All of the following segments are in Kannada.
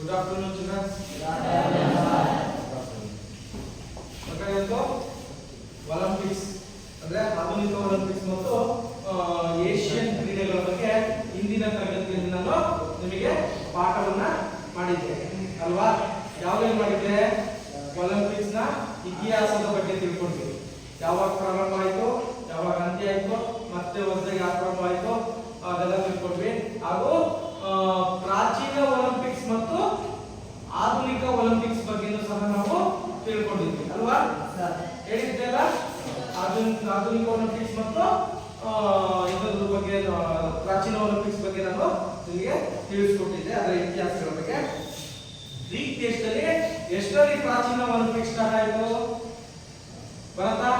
Good afternoon, children. ಒಲಿಂಪಿಕ್ಸ್ ಅಂದ್ರೆ ಆಧುನಿಕ ಒಲಿಂಪಿಕ್ಸ್ ಮತ್ತು ಏಷ್ಯನ್ ಕ್ರೀಡೆಗಳ ಬಗ್ಗೆ ಇಂದಿನ ತರಗತಿಯಲ್ಲಿ ನಾನು ನಿಮಗೆ ಪಾಠವನ್ನ ಮಾಡಿದ್ದೆ ಅಲ್ವಾ? ಯಾವಾಗ ಮಾಡಿದ್ದೆ? ಒಲಿಂಪಿಕ್ಸ್ ನ ಇತಿಹಾಸದ ಬಗ್ಗೆ ತಿಳ್ಕೊಂಡ್ವಿ. ಯಾವಾಗ ಪ್ರಾರಂಭ ಆಯಿತು, ಯಾವಾಗ ಅಂತ್ಯ ಆಯಿತು, ಮತ್ತೆ ಹೊಸದಾಗಿ ಪ್ರಾರಂಭ ಆಯಿತು ಅದೆಲ್ಲ ತಿಳ್ಕೊಂಡ್ವಿ. ಹಾಗೂ ಪ್ರಾಚೀನ ಒಲಿಂಪಿಕ್ಸ್ ಮತ್ತು ಆಧುನಿಕ ಒಲಿಂಪಿಕ್ಸ್ ಬಗ್ಗೆನೂ ಸಹ ನಾವು ತಿಳ್ಕೊಂಡಿದ್ವಿ ಅಲ್ವಾ? ಹೇಳಿದ್ದೆಲ್ಲ ಆಧುನಿಕ ಒಲಿಂಪಿಕ್ಸ್ ಮತ್ತು ಇದರ ಬಗ್ಗೆ ಪ್ರಾಚೀನ ಒಲಿಂಪಿಕ್ಸ್ ಬಗ್ಗೆ ನಾನು ನಿಮಗೆ ತಿಳಿಸ್ಕೊಟ್ಟಿದ್ದೆ. ಅದರ ಇತಿಹಾಸಗಳ ಬಗ್ಗೆ. ಗ್ರೀಕ್ ದೇಶದಲ್ಲಿ ಎಷ್ಟರಲ್ಲಿ ಪ್ರಾಚೀನ ಒಲಿಂಪಿಕ್ಸ್ ಸ್ಟಾರ್ಟ್ ಆಯಿತು? ಬರತ್ತಾ?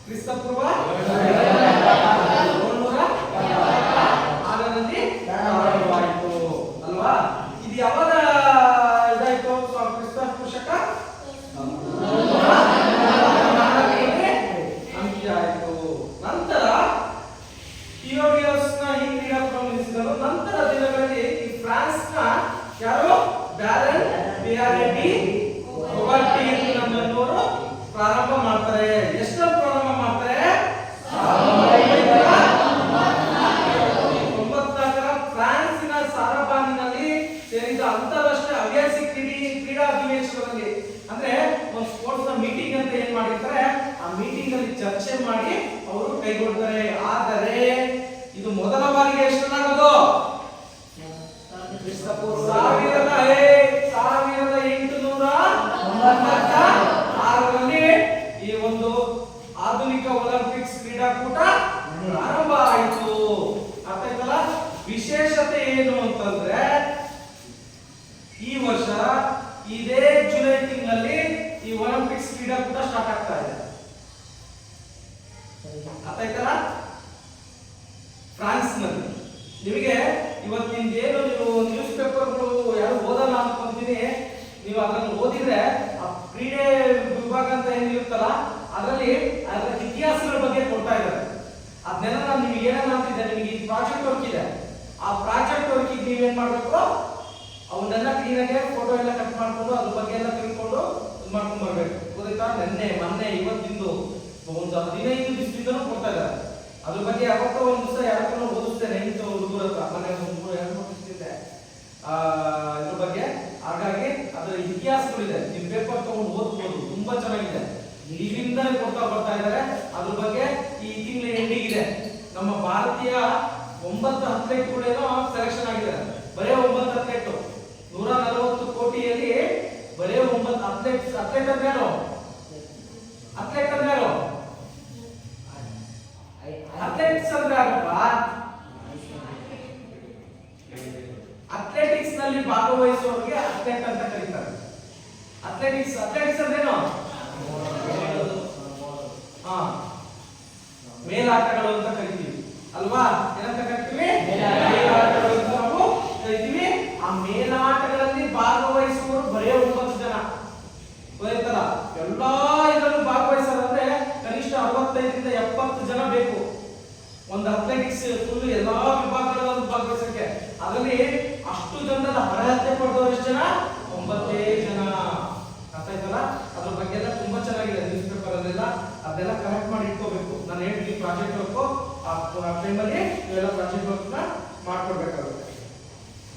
ಕ್ರಿಸ್ತಪೂರ್ವ 706ರಲ್ಲಿ ಪ್ರಾರಂಭವಾಯಿತು ಅಲ್ವಾ? ಇದು ಯಾವಾಗ ಇದಾಯಿತು? ಕ್ರಿಸ್ತಪೂರ್ವ ಶಕ ಅಂತ್ಯ ಆಯಿತು. ನಂತರ ಥಿಯೋಡಿಯಸ್ ನ ಈ ಕ್ರೀಡಾಕೂಟ ನಿಲ್ಲಿಸಿದರು. ನಂತರ ದಿನಗಳಲ್ಲಿ ಫ್ರಾನ್ಸ್ ನ ಯಾರು ಬ್ಯಾರನ್ ಡಿ ಕೊಬರ್ಟಿ ನಮ್ಮವರು ಪ್ರಾರಂಭ ಮಾಡ್ತಾರೆ. ಎಷ್ಟು ಪ್ರಾರಂಭ ಮಾಡ್ತಾರೆ? 1994ರ ಫ್ರಾನ್ಸಿನ ಸಾರಬಾನಿನಲ್ಲಿ ಸೇರಿದ ಅಂತಾರಾಷ್ಟ್ರೀಯ ಹವ್ಯಾಸಿ ಕ್ರೀಡಾ ಅಧಿವೇಶನದಲ್ಲಿ, ಅಂದ್ರೆ ಒಂದು ಸ್ಪೋರ್ಟ್ಸ್ ನ ಮೀಟಿಂಗ್ ಅಂತ ಏನ್ ಮಾಡಿರ್ತಾರೆ, ಆ ಮೀಟಿಂಗ್ ಅಲ್ಲಿ ಚರ್ಚೆ ಮಾಡಿ ಅವರು ಕೈಗೊಳ್ತಾರೆ. ಆದರೆ ಇದು ಮೊದಲ ಬಾರಿಗೆ ಎಷ್ಟಾಗೋದು? 1896ರಲ್ಲಿ ಈ ಒಂದು ಆಧುನಿಕ ಒಲಿಂಪಿಕ್ಸ್ ಕ್ರೀಡಾಕೂಟ ಪ್ರಾರಂಭ ಆಯಿತು. ಅರ್ಥ ಆಯ್ತಲ್ಲ? ವಿಶೇಷತೆ ಏನು ಅಂತಂದ್ರೆ ಈ ವರ್ಷ ಇದೇ ಜುಲೈ ತಿಂಗಳಲ್ಲಿ ಈ ಒಲಿಂಪಿಕ್ಸ್ ಕ್ರೀಡಾಕೂಟ ಸ್ಟಾರ್ಟ್ ಆಗ್ತಾ ಇದೆ. ಅರ್ಥ ಆಯ್ತಲ್ಲ? ಫ್ರಾನ್ಸ್ ನಲ್ಲಿ ನಿಮಗೆ ಇವತ್ತಿನ ಏನು ನೀವು ನ್ಯೂಸ್ ಪೇಪರ್ಗಳು ಯಾರು ಓದಲ್ಲ ಅನ್ಕೊಂತೀನಿ. ನೀವು ಅದನ್ನು ಓದಿದ್ರೆ ಆ ಕ್ರೀಡೆ ವಿಭಾಗ ಅಂತ ಏನಿರುತ್ತಲ್ಲ ಅದರಲ್ಲಿ ಅದರ ಇತಿಹಾಸಗಳ ಬಗ್ಗೆ ಕೊಡ್ತಾ ಇದ್ದಾರೆ. ಅದನ್ನೆಲ್ಲ ನಾನು ನಿಮಗೆ ಏನನ್ನ ಅಂತಿದ್ದೆ, ನಿಮಗೆ ಈ ಪ್ರಾಜೆಕ್ಟ್ ವರ್ಕ್ ಇದೆ. ಆ ಪ್ರಾಜೆಕ್ಟ್ ವರ್ಕ್ ನೀವೇನ್ ಮಾಡ್ಬೇಕು, ಅವನ್ನೆಲ್ಲ ಕ್ಲೀನಾಗೆ ಫೋಟೋ ಎಲ್ಲ ಕಟ್ ಮಾಡ್ಕೊಂಡು ಅದ್ರ ಬಗ್ಗೆ ಎಲ್ಲ ತಿಳ್ಕೊಂಡು ಮಾಡ್ಕೊಂಡು ಬರ್ಬೇಕು. ಗೊತ್ತಾಯ್ತಾ? ಮೊನ್ನೆ ಇವತ್ತಿಂದು ಒಂದು 15 ದಿವಸದಿಂದನೂ ಕೊಡ್ತಾ ಇದ್ದಾರೆ. ಅದ್ರ ಬಗ್ಗೆ ಯಾವತ್ತೋ ಒಂದು ದಿವಸ ಯಾರಕ್ಕೂ ಓದಿಸ್ತೇನೆ ಇಂಥ ಹುಡುಗರ ಹತ್ರ. ಮನೆ ಓದಿಸ್ತಿದ್ದೆ ಇದ್ರ ಬಗ್ಗೆ. ಹಾಗಾಗಿ ಅದರ ಇತಿಹಾಸಗಳಿದೆ, ನೀವು ಪೇಪರ್ ತಗೊಂಡು ಓದ್ಬೋದು, ತುಂಬಾ ಚೆನ್ನಾಗಿದೆ. ಇಲ್ಲಿಂದ ಕೊಡ್ತಾ ಬರ್ತಾ ಇದ್ದಾರೆ. ಅದ್ರ ಬಗ್ಗೆ ಈ ತಿಂಗಳ ಎಂಡಿಂಗ್ ಇದೆ. ನಮ್ಮ ಭಾರತೀಯ 9 ಅಥ್ಲೆಟ್ಗಳೇನೋ ಸೆಲೆಕ್ಷನ್ ಆಗಿದ್ದಾರೆ. ಬರೇ 9 ಅಥ್ಲೆಟ್, 140 ಕೋಟಿಯಲ್ಲಿ ಬರೇ 9 ಅಥ್ಲೆಟ್ಸ್. ಅಥ್ಲೆಟ್ ಅಂದ್ರೆ ಯಾರು? ಅಥ್ಲೆಟ್ಸ್ ಅಂದ್ರೆ ಯಾರಪ್ಪ? ಅಥ್ಲೆಟಿಕ್ಸ್ ನಲ್ಲಿ ಭಾಗವಹಿಸುವವರಿಗೆ ಅಥ್ಲೆಟ್ ಅಂತ ಕರೀತಾರೆ. ಅಥ್ಲೆಟಿಕ್ಸ್ ಅಂದ್ರೇನು? ಮೇಲಾಟಗಳು ಅಂತ ಕರಿತೀವಿ ಅಲ್ವಾ? ಏನಂತ ಕರಿತೀವಿ? ಮೇಲಾಟಗಳು ಅಂತ ನಾವು ಕರಿತೀವಿ. ಆ ಮೇಲಾಟಗಳಲ್ಲಿ ಭಾಗವಹಿಸುವವರು ಬರೇ 9 ಜನ. ಗೊತ್ತಾಯ್ತಲ್ಲ? ಎಲ್ಲಾ ಇದರಲ್ಲೂ ಭಾಗವಹಿಸೋದಂದ್ರೆ ಕನಿಷ್ಠ 65ರಿಂದ 70 ಜನ ಬೇಕು ಒಂದು ಅಥ್ಲೆಟಿಕ್ಸ್ ಫುಲ್ ಎಲ್ಲಾ ವಿಭಾಗಗಳಲ್ಲೂ ಭಾಗವಹಿಸಕ್ಕೆ. ಅದರಲ್ಲಿ ಅಷ್ಟು ಜನದ ಅರ್ಹತೆ ಪಡೆದವರು ಎಷ್ಟು ಜನ? 9 ಜನ. ಅರ್ಥ ಆಯ್ತಲ್ಲ? ಅದ್ರ ಬಗ್ಗೆ ಎಲ್ಲ ತುಂಬಾ ಚೆನ್ನಾಗಿದೆ ನ್ಯೂಸ್ ಪೇಪರ್ ಅಲ್ಲೆಲ್ಲ. ಅದೆಲ್ಲ ಕಲೆಕ್ಟ್ ಮಾಡಿ ಇಟ್ಕೋಬೇಕು. ನಾನು ಹೇಳ್ತೀನಿ ಪ್ರಾಜೆಕ್ಟ್ ವರ್ಕ್ ಆ ಟೈಮಲ್ಲಿ ನೀವೆಲ್ಲ ಪ್ರಾಜೆಕ್ಟ್ ವರ್ಕ್ ನ ಮಾಡ್ಕೊಡ್ಬೇಕಾಗುತ್ತೆ.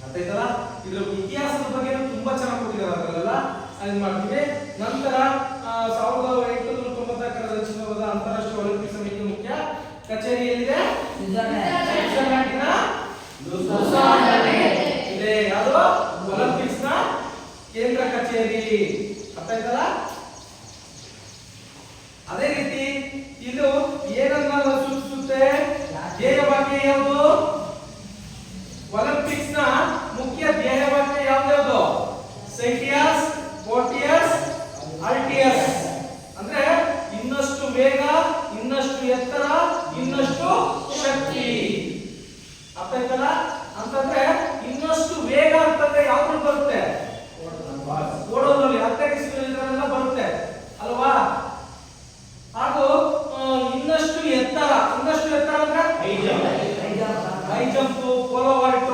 ಅರ್ಥ ಆಯ್ತಲ್ಲ? ಇದ್ರ ಇತಿಹಾಸದ ಬಗ್ಗೆ ತುಂಬಾ ಚೆನ್ನಾಗಿ ಕೊಟ್ಟಿದ್ದಾರೆ. ಅದರಲ್ಲೆಲ್ಲ ಅದನ್ನ ಮಾಡ್ತೀವಿ. ನಂತರ 1894ರ ರಚಿತವಾದ ಅಂತಾರಾಷ್ಟ್ರೀಯ ಒಲಿಂಪಿಕ್ ಸಮಿತಿ ಮುಖ್ಯ ಕಚೇರಿ ಎಲ್ಲಿದೆ? ಸ್ವಿಟ್ಜರ್ಲ್ಯಾಂಡಿನ ಲುಸಾನ್ನಲ್ಲಿ ಇದೆ. ಯಾವುದು? ಒಲಿಂಪಿಕ್ಸ್ ನ ಕೇಂದ್ರ ಕಚೇರಿ. ಅರ್ಥ ಆಯ್ತಲ್ಲ? ಅದೇ ರೀತಿ ಇದು ಏನನ್ನ ಸೂಚಿಸುತ್ತೆ? ಧ್ಯೇಯವಾಕ್ಯ ಯಾವುದು? ಒಲಿಂಪಿಕ್ಸ್ ನ ಮುಖ್ಯ ಧ್ಯೇಯವಾಕ್ಯ ಯಾವ್ದು? ಸೈಟಿಯಸ್, ಫೋರ್ಟಿಯಸ್, ಅಲ್ಟಿಯಸ್. ಅಂದ್ರೆ ಇನ್ನಷ್ಟು ವೇಗ, ಇನ್ನಷ್ಟು ಎತ್ತರ, ಇನ್ನಷ್ಟು ಶಕ್ತಿ. ಅರ್ಥ ಆಯ್ತಲ್ಲ? ಅಂತಂದ್ರೆ ಇನ್ನಷ್ಟು ವೇಗ ಅಂತಂದ್ರೆ ಯಾವ್ದು ಬರುತ್ತೆ? ಓಡೋದ್ರಲ್ಲಿ ಅಥ್ಲೆಟಿಕ್ಸ್ ಬರುತ್ತೆ ಅಲ್ವಾ? ಹಾಗೂ ಇನ್ನಷ್ಟು ಎತ್ತರ ಅಂದ್ರೆ high jump, pole vault,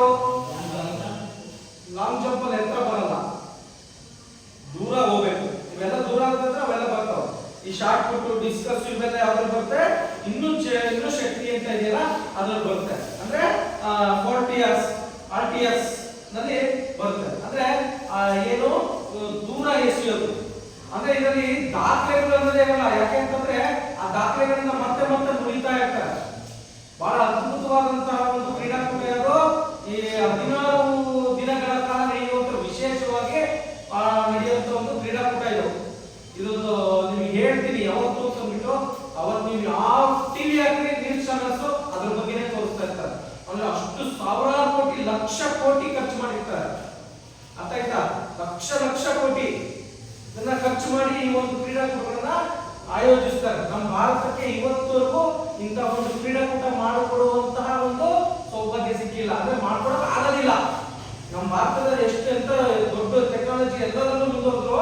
shot put discus ಇವೆಲ್ಲ ಯಾವ್ದ್ರಲ್ಲಿ ಬರುತ್ತೆ, ಇನ್ನೂ ಶಕ್ತಿ ಅಂತ ಇದೆಯಲ್ಲ ಅದ್ರಲ್ಲಿ ಬರುತ್ತೆ. ಅಂದ್ರೆ 40s RTS ನಲ್ಲಿ ಬರುತ್ತೆ. ಅಂದ್ರೆ ಏನು ದೂರ ಎಸೆಯೋದು. ಅಂದ್ರೆ ಇದರಲ್ಲಿ ದಾಖಲೆಗಳು ಅನ್ನೋದೇ ಇರಲ್ಲ. ಯಾಕೆ ಅಂತಂದ್ರೆ ಆ ದಾಖಲೆಗಳನ್ನ ಮತ್ತೆ ಮತ್ತೆ ನುಡಿತಾ ಇರ್ತಾರೆ. ಬಹಳ ಅದ್ಭುತವಾದಂತಹ ಒಂದು ಕ್ರೀಡಾಕೂಟ ಇದು. ಈ 16 ದಿನಗಳ ಕಾಲ ನಡೆಯುವಂತ ವಿಶೇಷವಾಗಿ ನಡೆಯುವಂತ ಒಂದು ಕ್ರೀಡಾಕೂಟ ಇದು. ಇದೊಂದು ನಿಮಗೆ ಹೇಳ್ತೀನಿ ಯಾವತ್ತು ಅಂದ್ಬಿಟ್ಟು, ಅವತ್ತು ನೀವು ಯಾವ ಟಿವಿ ಹಾಕಿ ನ್ಯೂಸ್ ಚಾನಲ್ಸ್ ಅದ್ರ ಬಗ್ಗೆನೇ ತೋರಿಸ್ತಾ ಇರ್ತಾರೆ. ಅಂದ್ರೆ ಅಷ್ಟು ಸಾವಿರಾರು ಕೋಟಿ ಲಕ್ಷ ಕೋಟಿ ಖರ್ಚು ಮಾಡಿರ್ತಾರೆ. ಅರ್ಥ ಆಯ್ತಾ? ಲಕ್ಷ ಕೋಟಿ ಇದನ್ನ ಖರ್ಚು ಮಾಡಿ ಈ ಒಂದು ಕ್ರೀಡಾಕೂಟಗಳನ್ನ ಆಯೋಜಿಸ್ತಾರೆ. ನಮ್ಮ ಭಾರತಕ್ಕೆ ಇವತ್ತವರೆಗೂ ಇಂತಹ ಒಂದು ಕ್ರೀಡಾಕೂಟ ಮಾಡಿಕೊಡುವಂತಹ ಒಂದು ಸೌಭಾಗ್ಯ ಸಿಕ್ಕಿಲ್ಲ. ಅಂದ್ರೆ ಮಾಡ್ಕೊಡಕ್ ಆಗೋದಿಲ್ಲ. ನಮ್ಮ ಭಾರತದಲ್ಲಿ ಎಷ್ಟು ಎಂತ ದೊಡ್ಡ ಟೆಕ್ನಾಲಜಿ ಎಲ್ಲದರಲ್ಲೂ ಮುಂದುವರೆದ್ರು,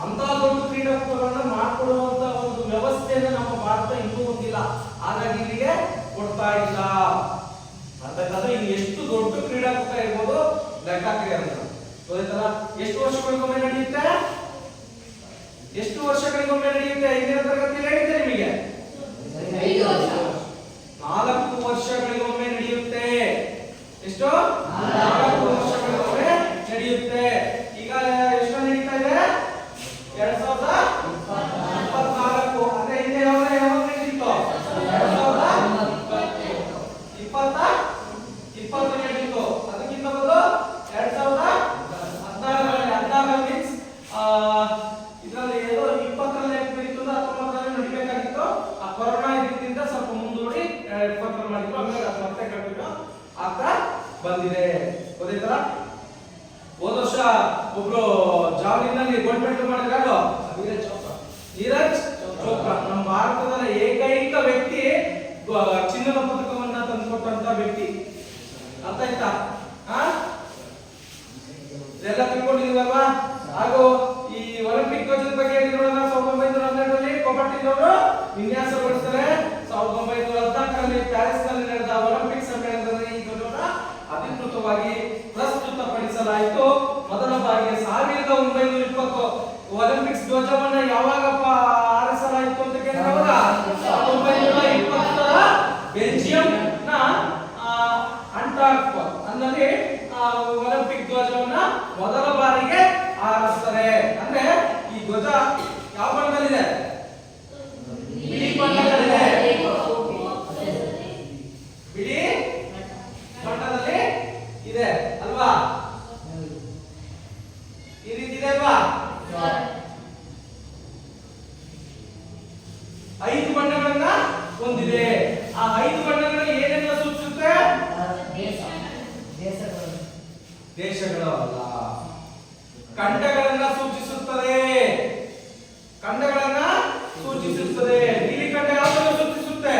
ಅಂತ ದೊಡ್ಡ ಕ್ರೀಡಾಕೂಟಗಳನ್ನ ಮಾಡಿಕೊಡುವಂತ ಒಂದು ವ್ಯವಸ್ಥೆಯನ್ನ ನಮ್ಮ ಭಾರತ ಇನ್ನೂ ಹೊಂದಿಲ್ಲ. ಹಾಗಾಗಿ ಇಲ್ಲಿಗೆ ಕೊಡ್ತಾ ಇಲ್ಲ. ಅಂತಂದ್ರೆ ಇನ್ನು ಎಷ್ಟು ದೊಡ್ಡ ಕ್ರೀಡಾಕೂಟ ಇರ್ಬೋದು ಲೆಕ್ಕ ಹಾಕಿ ಅಂತ ಗೊತ್ತಾಯ್ತಲ್ಲ. ಎಷ್ಟು ವರ್ಷಗಳಿಗೊಮ್ಮೆ ನಡೆಯುತ್ತೆ? ಎಷ್ಟು ವರ್ಷಗಳಿಗೊಮ್ಮೆ ನಡೆಯುತ್ತೆ? ಹಿಂದಿನ ತರಗತಿಯಲ್ಲಿ ಹೇಳಿದ್ದೆ ನಿಮಗೆ 4 ವರ್ಷಗಳಿಗೊಮ್ಮೆ ನಡೆಯುತ್ತೆ. ಎಷ್ಟು? 4 ವರ್ಷಗಳಿಗೊಮ್ಮೆ ನಡೆಯುತ್ತೆ. ಈಗ ಎಷ್ಟು ನಡೀತಾ ಇದೆ? 2024. ಅಂದ್ರೆ ಹಿಂದೆ ಯಾವಾಗ ನಡೆಯಿತು? 2020 ನಡೆಯಿತು. ಅದಕ್ಕಿಂತ ಮೊದಲು 2016 ಮೀನ್ಸ್ ಇದರಲ್ಲಿ ಏನೋ 20ರಲ್ಲಿ ನಡೀತು, 19ರಲ್ಲಿ ನಡಿಬೇಕಾಗಿತ್ತು. ಆ ಕೊರೋನಾ ಇದರಿಂದ ಸ್ವಲ್ಪ ಮುಂದೂಡಿ 20ರಲ್ಲಿ ಮಾಡಿದ್ರು. ಆಮೇಲೆ ಅದು ಮತ್ತೆ ಕಂಟಿನ್ಯೂ ಆಗ್ತಾ ಬಂದಿದೆ. ಗೊತ್ತಾಯ್ತಲ್ಲ? ಹೋದ ವರ್ಷ ಒಬ್ರು ಜಾವ್ಲಿನ್ ನಲ್ಲಿ ಗೋಲ್ಡ್ ಮೆಡಲ್ ಮಾಡಿದ್ರು ನೀರಜ್ ಚೋಪ್ರಾ. ನಮ್ಮ ಭಾರತದ ಏಕೈಕ ವ್ಯಕ್ತಿ ಚಿನ್ನದ ಪದಕವನ್ನ ತಂದುಕೊಟ್ಟಂತ ವ್ಯಕ್ತಿ. ಅರ್ಥ ಆಯ್ತಾ? ಇದೆಲ್ಲ ತಿಳ್ಕೊಂಡಿದೀವಲ್ವಾ? ಹಾಗೂ ಈ ಒಲಿಂಪಿಕ್ ಧ್ವಜದ ಬಗ್ಗೆ ನೋಡೋಣ. 1912ರಲ್ಲಿ ಕೊಬಟ್ಟಿನವರು ವಿನ್ಯಾಸಗೊಳಿಸ್ತಾರೆ. 1914ರಲ್ಲಿ ಪ್ಯಾರಿಸ್ ನಲ್ಲಿ ನಡೆದ ಒಲಿಂಪಿಕ್ ಸಮ್ಮೇಳನದಲ್ಲಿ ಈ ಧ್ವಜವನ್ನ ಅಧಿಕೃತವಾಗಿ ಪ್ರಸ್ತುತಪಡಿಸಲಾಯಿತು. ಮೊದಲ ಬಾರಿಗೆ 1920 ಒಲಿಂಪಿಕ್ಸ್ ಧ್ವಜವನ್ನ ಯಾವಾಗಪ್ಪ ಆರಿಸಲಾಯಿತು ಅಂತ ಕೇಳಿದಾಗ 1920 ಬೆಲ್ಜಿಯಂ ನ ಅಂಟಾರ್ಪ್ ಅನ್ನಲ್ಲಿ ಒಲಿಂಪಿಕ್ ಧ್ವಜವನ್ನ ಮೊದಲ ಬಾರಿಗೆ ಆರಿಸ್ತಾರೆ. ಅಂದ್ರೆ ಈ ಧ್ವಜ ಯಾವ ಬಣ್ಣದಲ್ಲಿದೆ? ಬಿಳಿ ಬಣ್ಣದಲ್ಲಿದೆ. ಬಿಳಿ ಬಣ್ಣದಲ್ಲಿ ಇದೆ ಅಲ್ವಾ? ಈ ರೀತಿ ಇದೆ ಅಲ್ವಾ? 5 ಬಣ್ಣಗಳನ್ನ ಹೊಂದಿದೆ. ಆ 5 ಬಣ್ಣಗಳು ಏನೆಲ್ಲ ಸೂಚಿಸುತ್ತೆ? ದೇಶಗಳು ಅಲ್ಲ, ಖಂಡಗಳನ್ನ ಸೂಚಿಸುತ್ತದೆ. ಖಂಡಗಳನ್ನ ಸೂಚಿಸುತ್ತದೆ. ನೀಲಿ ಖಂಡ ಯಾವುದನ್ನು ಸೂಚಿಸುತ್ತೆ?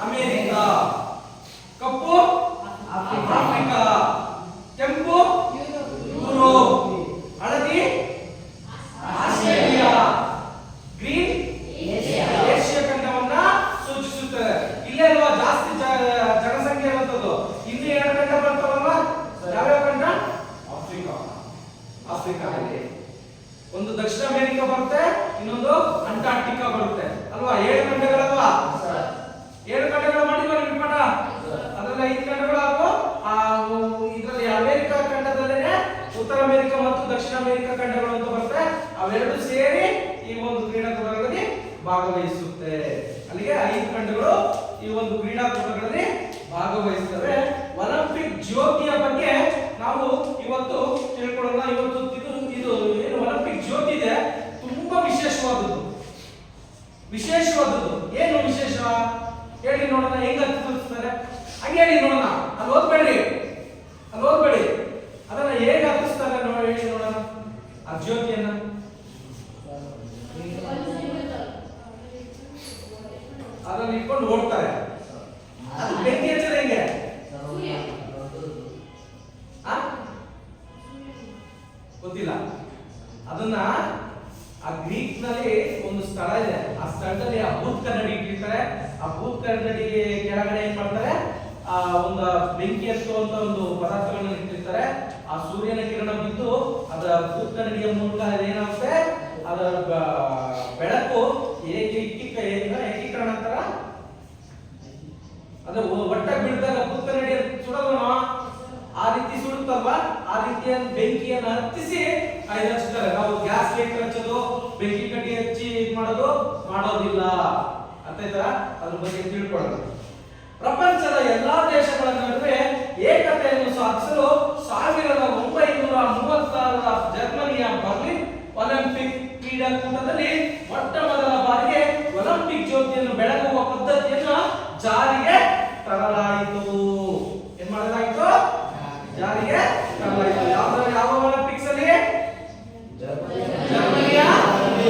ಅಮೆರಿಕ. ಕಪ್ಪು ಆಫ್ರಿಕಾ. ಕೆಂಪು ಯುರೋಪ್. ಹಳದಿ ಆಸ್ಟ್ರೇಲಿಯಾ. ಗ್ರೀನ್ ಏಷ್ಯಾ ಖಂಡವನ್ನ ಸೂಚಿಸುತ್ತದೆ. ಇಲ್ಲೇ ಅಲ್ವಾ ಜಾಸ್ತಿ ಜನಸಂಖ್ಯೆ ಇರುವಂತದ್ದು. ಇನ್ನು 2 ಖಂಡ ಬರ್ತಾವಲ್ವಾ? ಯಾವ್ಯಾವ ಖಂಡ? ಆಫ್ರಿಕಾ ಇದೆ. ಒಂದು ದಕ್ಷಿಣ ಅಮೆರಿಕ ಬರುತ್ತೆ, ಇನ್ನೊಂದು ಅಂಟಾರ್ಟಿಕಾ ಬರುತ್ತೆ ಅಲ್ವಾ? 7 ಖಂಡಗಳಲ್ವಾ? 7 ಖಂಡಗಳು ಮಾಡಿದ್ವಾ ನಿಮ್ಮ ಪಾಠ? ಅದರಲ್ಲಿ 5 ಖಂಡಗಳು ಹಾಗೂ ಇದರಲ್ಲಿ ಅಮೆರಿಕ ಖಂಡದಲ್ಲೇನೆ ಉತ್ತರ ಅಮೆರಿಕ ಮತ್ತು ದಕ್ಷಿಣ ಅಮೆರಿಕ ಖಂಡಗಳು ಅಂತ ಬರುತ್ತೆ. ಅವೆರಡು ಸೇರಿ ಈ ಒಂದು ಕ್ರೀಡಾಕೂಟಗಳಲ್ಲಿ ಭಾಗವಹಿಸುತ್ತೆ. ಅಲ್ಲಿಗೆ 5 ಖಂಡಗಳು ಈ ಒಂದು ಕ್ರೀಡಾಕೂಟಗಳಲ್ಲಿ ಭಾಗವಹಿಸುತ್ತವೆ. ಒಲಿಂಪಿಕ್ ಜ್ಯೋತಿಯ ಬಗ್ಗೆ ನಾವು ಇವತ್ತು ತಿಳ್ಕೊಳ್ಳೋಣ. ಇವತ್ತು ಇದು ಏನು ಒಲಿಂಪಿಕ್ ಜ್ಯೋತಿ ಇದೆ, ತುಂಬಾ ವಿಶೇಷವಾದದ್ದು. ಏನು ವಿಶೇಷ ಹೇಳಿ ನೋಡೋಣ. ಹೆಂಗ ತೋರಿಸ್ತಾರೆ ಹಂಗೆ ಹೇಳಿ ನೋಡೋಣ. ಅಲ್ಲಿ ಓದ್ಬೇಡಿ. ಅದನ್ನ ಹೇಗೆ ಹತ್ತಿಸ್ತಾರೆ ಹೇಳಿ ನೋಡೋಣ. ಆ ಜ್ಯೋತಿಯನ್ನ ಅದನ್ನ ಇಟ್ಕೊಂಡು ಓಡ್ತಾರೆ. ಅದು ಬೆಂಕಿ ಹಚ್ಚದ ಹೆಂಗೆ? ಗೊತ್ತಿಲ್ಲ. ಅದನ್ನ ಆ ಗ್ರೀಕ್ ನಲ್ಲಿ ಒಂದು ಸ್ಥಳ ಇದೆ. ಆ ಸ್ಥಳದಲ್ಲಿ ಆ ಭೂತ್ ಕನ್ನಡಿ ಇಟ್ಟಿರ್ತಾರೆ. ಆ ಭೂತ್ ಕನ್ನಡಿ ಕೆಳಗಡೆ ಏನ್ ಮಾಡ್ತಾರೆ? ಆ ಒಂದು ಬೆಂಕಿ ಹಚ್ಚುವಂತ ಒಂದು ಪದಾರ್ಥಗಳನ್ನ ಇಟ್ಟಿರ್ತಾರೆ. ಆ ಸೂರ್ಯನ ಕಿರಣ ಬಿದ್ದು ಅದ ಭೂತ್ ಕನ್ನಡಿಯ ಮೂಲಕ ಏನಾಗುತ್ತೆ? ಅದರ ಬೆಳಕು ಏಕೀಕರಣ ಅಂತಾರ, ಅಂದ್ರೆ ಒಟ್ಟಾಗಿ ಬೀಳಿದಾಗ ಪುತ್ತನಡಿ ಸುಡೋದನ ಆ ರೀತಿ ಸುಡುತ್ತಲ್ವಾ, ಆ ರೀತಿಯ ಬೆಂಕಿಯನ್ನು ಹತ್ತಿಸಿ ಹಚ್ತಾರೆ. ನಾವು ಗ್ಯಾಸ್ ಲೈಟರ್ ಹಚ್ಚೋದು, ಬೆಂಕಿ ಕಡ್ಡಿ ಹಚ್ಚಿ ಮಾಡೋದಿಲ್ಲ. ಅರ್ಥಾಯ್ತಾ? ಅದ್ರ ಬಗ್ಗೆ ತಿಳ್ಕೊಳ್ಳೋದು. ಪ್ರಪಂಚದ ಎಲ್ಲಾ ದೇಶಗಳ ನಡುವೆ ಏಕತೆಯನ್ನು ಸಾಧಿಸಲು 1936ರ ಜರ್ಮನಿಯ ಬರ್ಲಿನ್ ಒಲಿಂಪಿಕ್ ಕ್ರೀಡಾಕೂಟದಲ್ಲಿ ಮೊಟ್ಟ ಮೊದಲ ಬಾರಿಗೆ ಒಲಿಂಪಿಕ್ ಜ್ಯೋತಿಯನ್ನು ಬೆಳಗುವ ಪದ್ಧತಿಯನ್ನು ಜಾರಿಗೆ ತರಲಾಯಿತು. ಏನ್ ಮಾಡಲಾಯಿತು? ಜಾರಿಗೆ ತರಲಾಯಿತು. ಯಾವ ಒಲಿಂಪಿಕ್ಸ್ ಅಲ್ಲಿ? ಜರ್ಮನಿಯ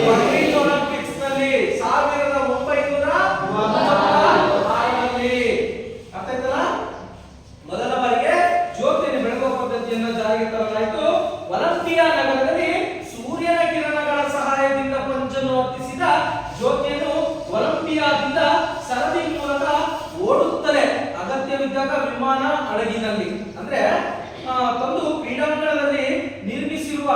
ಬರ್ಲಿನ್ ಒಲಿಂಪಿಕ್ಸ್ ನಲ್ಲಿ 1936ರಲ್ಲಿ. ಅರ್ಥ ಆಯ್ತಲ್ಲ? ಮೊದಲ ಬಾರಿಗೆ ಜ್ಯೋತಿಯನ್ನು ಬೆಳಗುವ ಪದ್ಧತಿಯನ್ನು ಜಾರಿಗೆ ತರಲಾಯಿತು. ಒಲಿಂಪಿಯಾ ನಗರದಲ್ಲಿ ಸೂರ್ಯನ ಕಿರಣಗಳ ಸಹಾಯದಿಂದ ಪಂಚನ್ನು ಹೊತ್ತಿಸಿದ ಜ್ಯೋತಿಯನ್ನು ಒಲಿಂಪಿಯಾದಿಂದ ಸರದಿ ಮೂಲಕ ಓಡುತ್ತದೆ. ಅಗತ್ಯವಿದ್ದಾಗ ವಿಮಾನ ಹಡಗಿನಲ್ಲಿ ಅಂದ್ರೆ ತಂದು ಕ್ರೀಡಾಂಗಣದಲ್ಲಿ ನಿರ್ಮಿಸಿರುವ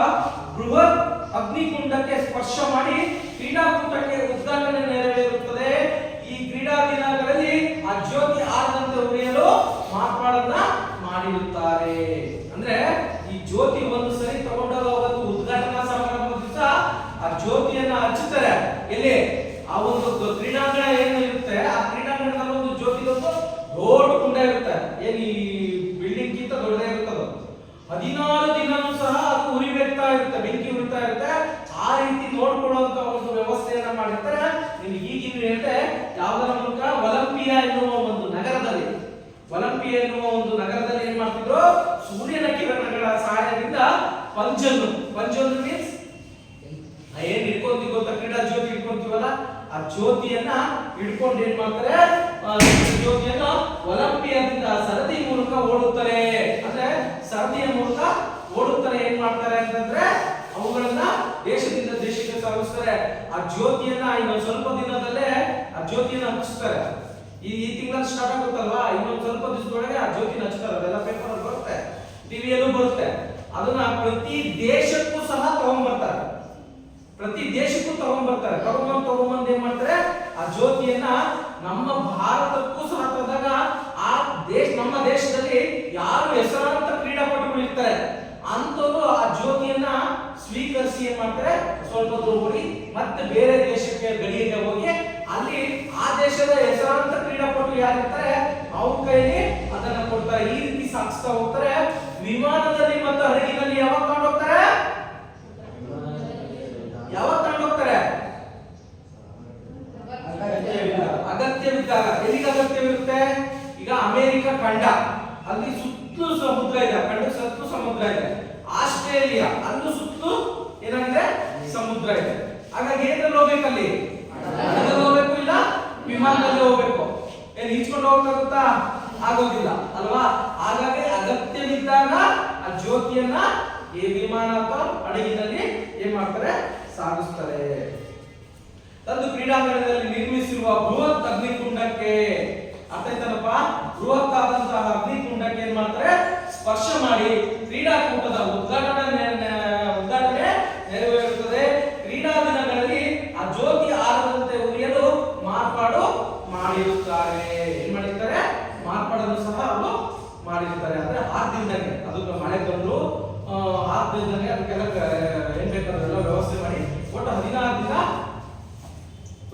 ಬೃಹತ್ ಅಗ್ನಿಕುಂಡಕ್ಕೆ ಸ್ಪರ್ಶ ಮಾಡಿ ಕ್ರೀಡಾಕೂಟಕ್ಕೆ ಉದ್ಘಾಟನೆ ನೆರವೇರುತ್ತದೆ. ಈ ಕ್ರೀಡಾ ದಿನಗಳಲ್ಲಿ ಆ ಜ್ಯೋತಿ ಆರದಂತೆ ಉರಿಯಲು ಮಾರ್ಪಾಡನ್ನ ಮಾಡಿರುತ್ತಾರೆ. ಅಂದ್ರೆ ಈ ಜ್ಯೋತಿ ಒಂದು ಸರಿ ತಗೊಂಡಾಗ ಅವತ್ತು ಉದ್ಘಾಟನಾ ಸಮಾರಂಭದ ದಿವಸ ಆ ಜ್ಯೋತಿಯನ್ನ ಹಚ್ಚುತ್ತಾರೆ. ಎಲ್ಲಿ? ಆ ಒಂದು ಕ್ರೀಡಾಂಗಣ ಏನು ಇರುತ್ತೆ, ಆ ಕ್ರೀಡಾಂಗಣದಲ್ಲಿ ಒಂದು ಜ್ಯೋತಿದೊಂದು ದೊಡ್ಡ ಕುಂಡ ಇರುತ್ತೆ. ಏನ್ ಈ ಬಿಲ್ಡಿಂಗ್ ಗಿಂತ ದೊಡ್ಡದೇ ಇರುತ್ತದು. 16 ದಿನನೂ ಸಹ ಅದು ಉರಿಬೇಕ್ತಾ ಇರುತ್ತೆ, ಬೆಂಕಿ ಉರಿತಾ ಇರುತ್ತೆ. ಆ ರೀತಿ ನೋಡ್ಕೊಳ್ಳುವಂತ ಒಂದು ವ್ಯವಸ್ಥೆಯನ್ನ ಮಾಡಿರ್ತಾರೆ. ನಿಮ್ಗೆ ಈಗಿನ ಹೇಳ್ತೆ ಯಾವುದರ ಮೂಲಕ? ಒಲಿಂಪಿಯಾ ಎನ್ನುವ ಒಂದು ನಗರದಲ್ಲಿ ಏನ್ ಮಾಡ್ತಿದ್ರು? ಸೂರ್ಯನ ಕಿರಣಗಳ ಸಹಾಯದಿಂದ ಪಂಚನ್ನು ಮೀನ್ಸ್ ಏನ್ ಹಿಡ್ಕೊಂತೀವಿ ಗೊತ್ತಾ? ಕ್ರೀಡಾ ಜ್ಯೋತಿ ಹಿಡ್ಕೊಂತೀವಲ್ಲ, ಆ ಜ್ಯೋತಿಯನ್ನ ಹಿಡ್ಕೊಂಡು ಏನ್ ಮಾಡ್ತಾರೆ? ಜ್ಯೋತಿಯನ್ನು ಒಲಿಂಪಿಯಾದಿಂದ ಸರದಿ ಮೂಲಕ ಓಡುತ್ತಾರೆ. ಅಂದ್ರೆ ಸರದಿಯ ಮೂಲಕ ಓಡುತ್ತಾರೆ. ಏನ್ ಮಾಡ್ತಾರೆ ಅಂತಂದ್ರೆ ಅವುಗಳನ್ನ ದೇಶದಿಂದ ದೇಶಕ್ಕೆ ಸಾಗಿಸ್ತಾರೆ. ಆ ಜ್ಯೋತಿಯನ್ನ ಇನ್ನೊಂದು ಸ್ವಲ್ಪ ದಿನದಲ್ಲೇ ಆ ಜ್ಯೋತಿಯನ್ನ ಹಚ್ಚಿಸ್ತಾರೆ. ಈ ತಿಂಗಳಲ್ಲಿ ಸ್ಟಾರ್ಟ್ ಆಗುತ್ತಲ್ವಾ, ಇನ್ನೊಂದು ಸ್ವಲ್ಪ ದಿವಸದೊಳಗೆ ಆ ಜ್ಯೋತಿನ ಹಚ್ತಾರೆ. ಅದೆಲ್ಲ ಪೇಪರ್ ಅಲ್ಲಿ ಬರುತ್ತೆ, ಟಿವಿಯಲ್ಲೂ ಬರುತ್ತೆ. ಅದನ್ನ ಪ್ರತಿ ದೇಶಕ್ಕೂ ಸಹ ತಗೊಂಡ್ಬರ್ತಾರೆ. ತಗೊಂಬಂದು ಏನ್ ಮಾಡ್ತಾರೆ? ಆ ಜ್ಯೋತಿಯನ್ನ ನಮ್ಮ ಭಾರತಕ್ಕೂ ಸಹ ತಂದಾಗ ನಮ್ಮ ದೇಶದಲ್ಲಿ ಯಾರು ಹೆಸರಾಂತ ಕ್ರೀಡಾಪಟುಗಳು ಇರ್ತಾರೆ ಅಂತವರು ಆ ಜ್ಯೋತಿಯನ್ನ ಸ್ವೀಕರಿಸಿ ಏನ್ ಮಾಡ್ತಾರೆ? ಸ್ವಲ್ಪ ದೂರ ಹೋಗಿ ಮತ್ತೆ ಬೇರೆ ದೇಶಕ್ಕೆ ಗಡಿಗೆ ಹೋಗಿ ಅಲ್ಲಿ ಆ ದೇಶದ ಹೆಸರಾಂತ ಕ್ರೀಡಾಪಟು ಯಾರಿರ್ತಾರೆ ಅವ್ರ ಕೈಲಿ ಅದನ್ನ ಕೊಡ್ತಾರೆ. ಈ ರೀತಿ ಸಾಗಿಸ್ತಾ ಹೋಗ್ತಾರೆ. ವಿಮಾನದಲ್ಲಿ ಮತ್ತು ಹಡಗಿನಲ್ಲಿ ಯಾವಾಗ ತಗೊಂಡು ಹೋಗ್ತಾರೆ? ಅಗತ್ಯವಿದ್ದಾಗ. ಎಲ್ಲಿಗೆ ಅಗತ್ಯವಿರುತ್ತೆ? ಈಗ ಅಮೆರಿಕ ಖಂಡ, ಅಲ್ಲಿ ಸುತ್ತಲೂ ಸಮುದ್ರ ಇದೆ, ಖಂಡದ ಸುತ್ತಲೂ ಸಮುದ್ರ ಇದೆ. ಆಸ್ಟ್ರೇಲಿಯಾ, ಅಲ್ಲೂ ಸುತ್ತಲೂ ಏನಾಗಿದೆ? ಸಮುದ್ರ ಇದೆ. ಹಾಗಾಗಿ ಏನಲ್ಲಿ ಹೋಗ್ಬೇಕಲ್ಲಿ? ಹಡಗಲ್ಲಿ ಹೋಗ್ಬೇಕು, ಇಲ್ಲ ವಿಮಾನದಲ್ಲಿ ಹೋಗ್ಬೇಕು. ಏನ್ ಈಚ್ಕೊಂಡು ಹೋಗ್ತಾ ಆಗೋದಿಲ್ಲ ಅಲ್ವಾ? ಹಾಗಾಗಿ ಅಗತ್ಯವಿದ್ದಾಗ ಆ ಜ್ಯೋತಿಯನ್ನ ಈ ವಿಮಾನ ಅಥವಾ ಹಡಗಿನಲ್ಲಿ ಏನ್ ಮಾಡ್ತಾರೆ? ಸಾಗಿಸ್ತಾರೆ. ತಂದು ಕ್ರೀಡಾಂಗಣದಲ್ಲಿ ನಿರ್ಮಿಸಿರುವ ಬೃಹತ್ ಅಗ್ನಿಕುಂಡಕ್ಕೆ, ಅರ್ಥ ಆಯ್ತನಪ್ಪ? ಬೃಹತ್ ಆದಂತಹ ಅಗ್ನಿಕುಂಡಕ್ಕೆ ಏನ್ ಮಾಡ್ತಾರೆ? ಸ್ಪರ್ಶ ಮಾಡಿ ಕ್ರೀಡಾಕೂಟದ ಉದ್ಘಾಟನೆ ನೆರವೇರುತ್ತದೆ. ಕ್ರೀಡಾ ದಿನಗಳಲ್ಲಿ ಆ ಜ್ಯೋತಿ ಆರದಂತೆ ಉರಿಯಲು ಮಾರ್ಪಾಡು ಮಾಡಿರುತ್ತಾರೆ. ಏನ್ ಮಾಡಿರ್ತಾರೆ? ಮಾರ್ಪಾಡನ್ನು ಸಹ ಅವರು ಮಾಡಿರ್ತಾರೆ. ಅಂದ್ರೆ 6 ದಿನದಂಗೆ ಅದು ಮಳೆ ಬಂದ್ರು 6 ದಿನದಂಗೆ ಅದಕ್ಕೆಲ್ಲ ಏನ್ ಬೇಕಾದ್ರೆಲ್ಲ ವ್ಯವಸ್ಥೆ ಮಾಡಿ ಒಟ್ಟು 16 ದಿನ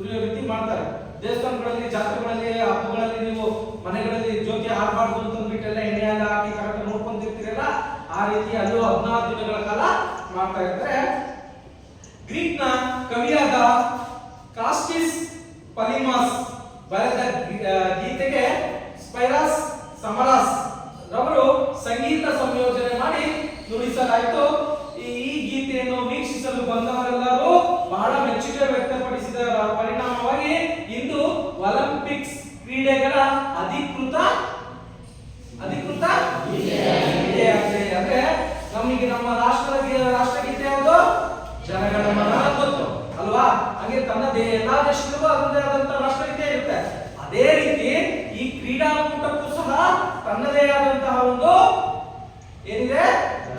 ಉರಿಯೋ ರೀತಿ ಮಾಡ್ತಾರೆ. ದೇವಸ್ಥಾನಗಳಲ್ಲಿ, ಜಾತ್ರೆಗಳಲ್ಲಿ, ಹಬ್ಬಗಳಲ್ಲಿ ನೀವು ಮನೆಗಳಲ್ಲಿ ಜ್ಯೋತಿ ಆರಬಾರ್ದು ಅಂತಂದ್ಬಿಟ್ಟೆಲ್ಲ ಎಣ್ಣೆಯಾಗ ಹಾಕಿ ಕರೆಕ್ಟ್ ನೋಡ್ಕೊಂತಿರ್ತೀರಲ್ಲ, ಆ ರೀತಿ ಅಲ್ಲೂ 14 ದಿನಗಳ ಕಾಲ ಮಾಡ್ತಾ ಇರ್ತಾರೆ. ಗ್ರೀಕ್ನ ಕವಿಯಾದ ಕಾಸ್ಟಿಸ್ ಪಲಿಮಾಸ್ ಬರೆದ ಗೀತೆಗೆ ಸ್ಪೈರಾಸ್ ಸಮರಾಸ್ ರವರು ಸಂಗೀತ ಸಂಯೋಜನೆ ಮಾಡಿ ನುಡಿಸಲಾಯಿತು. ಈ ಗೀತೆಯನ್ನು ವೀಕ್ಷಿಸಲು ಬಂದವರೆಲ್ಲರೂ ಬಹಳ ಮೆಚ್ಚುಗೆ ವ್ಯಕ್ತಪಡಿಸಿದ ಪರಿಣಾಮವಾಗಿ ಇಂದು ಒಲಿಂಪಿಕ್ಸ್ ಕ್ರೀಡೆಗಳ ಅಧಿಕೃತ ಗೀತೆಯಾಗಿದೆ. ಅಂದ್ರೆ ನಮಗೆ ನಮ್ಮ ರಾಷ್ಟ್ರಗೀತೆ ಯಾವುದು? ಜನಗಣಮನ ಗೊತ್ತು ಅಲ್ವಾ? ಹಾಗೆ ತನ್ನ ಎಲ್ಲಾ ದೇಶಗಳಿಗೂ ಅದರದೇ ಆದಂತಹ ರಾಷ್ಟ್ರಗೀತೆ ಇರುತ್ತೆ. ಅದೇ ರೀತಿ ಈ ಕ್ರೀಡಾಕೂಟಕ್ಕೂ ಸಹ ತನ್ನದೇ ಆದಂತಹ ಒಂದು ಏನಿದೆ?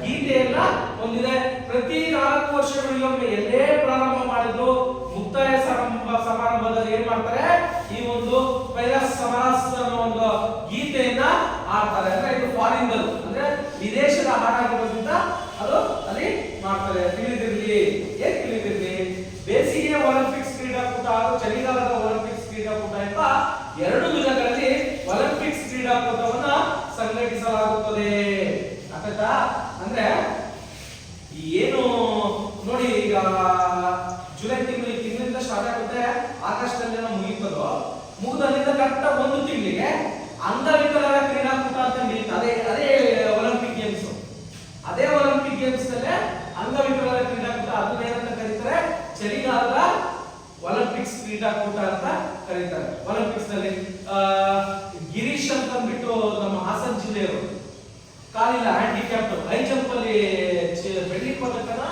ಗೀತೆಯನ್ನ ಹೊಂದಿದೆ. ಪ್ರತಿ 4 ವರ್ಷಗಳಿಗೊಮ್ಮೆ ಎಲ್ಲೇ ಪ್ರಾರಂಭ ಮಾಡಿದ್ರು ಮುಕ್ತಾಯ ಸಮಾರಂಭದಲ್ಲಿ ಏನ್ ಮಾಡ್ತಾರೆ, ಈ ಒಂದು ಪೈರಸ್ ಸಮಾಸ್ ಅನ್ನೋ ಒಂದು ಗೀತೆಯನ್ನ ಆಡ್ತಾರೆ. ಅಂದ್ರೆ ಇದು ಫಾರಿನ್ ಅಂದ್ರೆ ವಿದೇಶದ ಹಾಡಾಗಿರೋದ್ರಿಂದ ಅದು ಅಲ್ಲಿ ಮಾಡ್ತಾರೆ. ತಿಳಿದಿರ್ಲಿ, ಏನ್ ತಿಳಿದಿರ್ಲಿ, ಬೇಸಿಗೆ ಒಲಿಂಪಿಕ್ಸ್ ಕ್ರೀಡಾಕೂಟ ಹಾಗೂ ಚಳಿಗಾಲದ ಒಲಿಂಪಿಕ್ಸ್ ಕ್ರೀಡಾಕೂಟ ಎಂಬ 2 ದಿನಗಳಲ್ಲಿ ಒಲಿಂಪಿಕ್ಸ್ ಕ್ರೀಡಾಕೂಟವನ್ನ ಸಂಘಟಿಸಲಾಗುತ್ತದೆ. ಆಯ್ತಾ? ಅಂದ್ರೆ ಏನು ನೋಡಿ, ಈಗ ಜುಲೈ ತಿಂಗಳಿಂದ ಸ್ಟಾರ್ಟ್ ಆಗುತ್ತೆ, ಆಗಸ್ಟ್ನಲ್ಲಿ ಮುಗಿತದೋ, ಮುಗಿದಲ್ಲಿಂದ ಕರೆಕ್ಟ್ 1 ತಿಂಗಳಿಗೆ ಅಂಗವಿಕಲರ ಕ್ರೀಡಾಕೂಟ ಅಂತ ನಡೀತದೆ. ಅದೇ ಒಲಿಂಪಿಕ್ ಗೇಮ್ಸ್. ಅದೇ ಒಲಿಂಪಿಕ್ ಗೇಮ್ಸ್ ನಲ್ಲೇ ಅಂಗವಿಕಲರ ಕ್ರೀಡಾಕೂಟ, ಅದನ್ನ ಏನಂತ ಕರೀತಾರೆ, ಚಳಿಗಾಲದ ಒಲಿಂಪಿಕ್ಸ್ ಕ್ರೀಡಾಕೂಟ ಅಂತ ಕರೀತಾರೆ. ಒಲಿಂಪಿಕ್ಸ್ ನಲ್ಲಿ ಗಿರೀಶ್ ಅಂತ ಅಂದ್ಬಿಟ್ಟು ನಮ್ಮ ಹಾಸನ ಜಿಲ್ಲೆಯವರು, ಕಾಲಿಲ್ಲ, ಹ್ಯಾಂಡಿಕ್ಯಾಪ್ಟ್, ಹೈ ಜಂಪ್ ಅಲ್ಲಿ ಬೆಳ್ಳಿ ಪದಕನ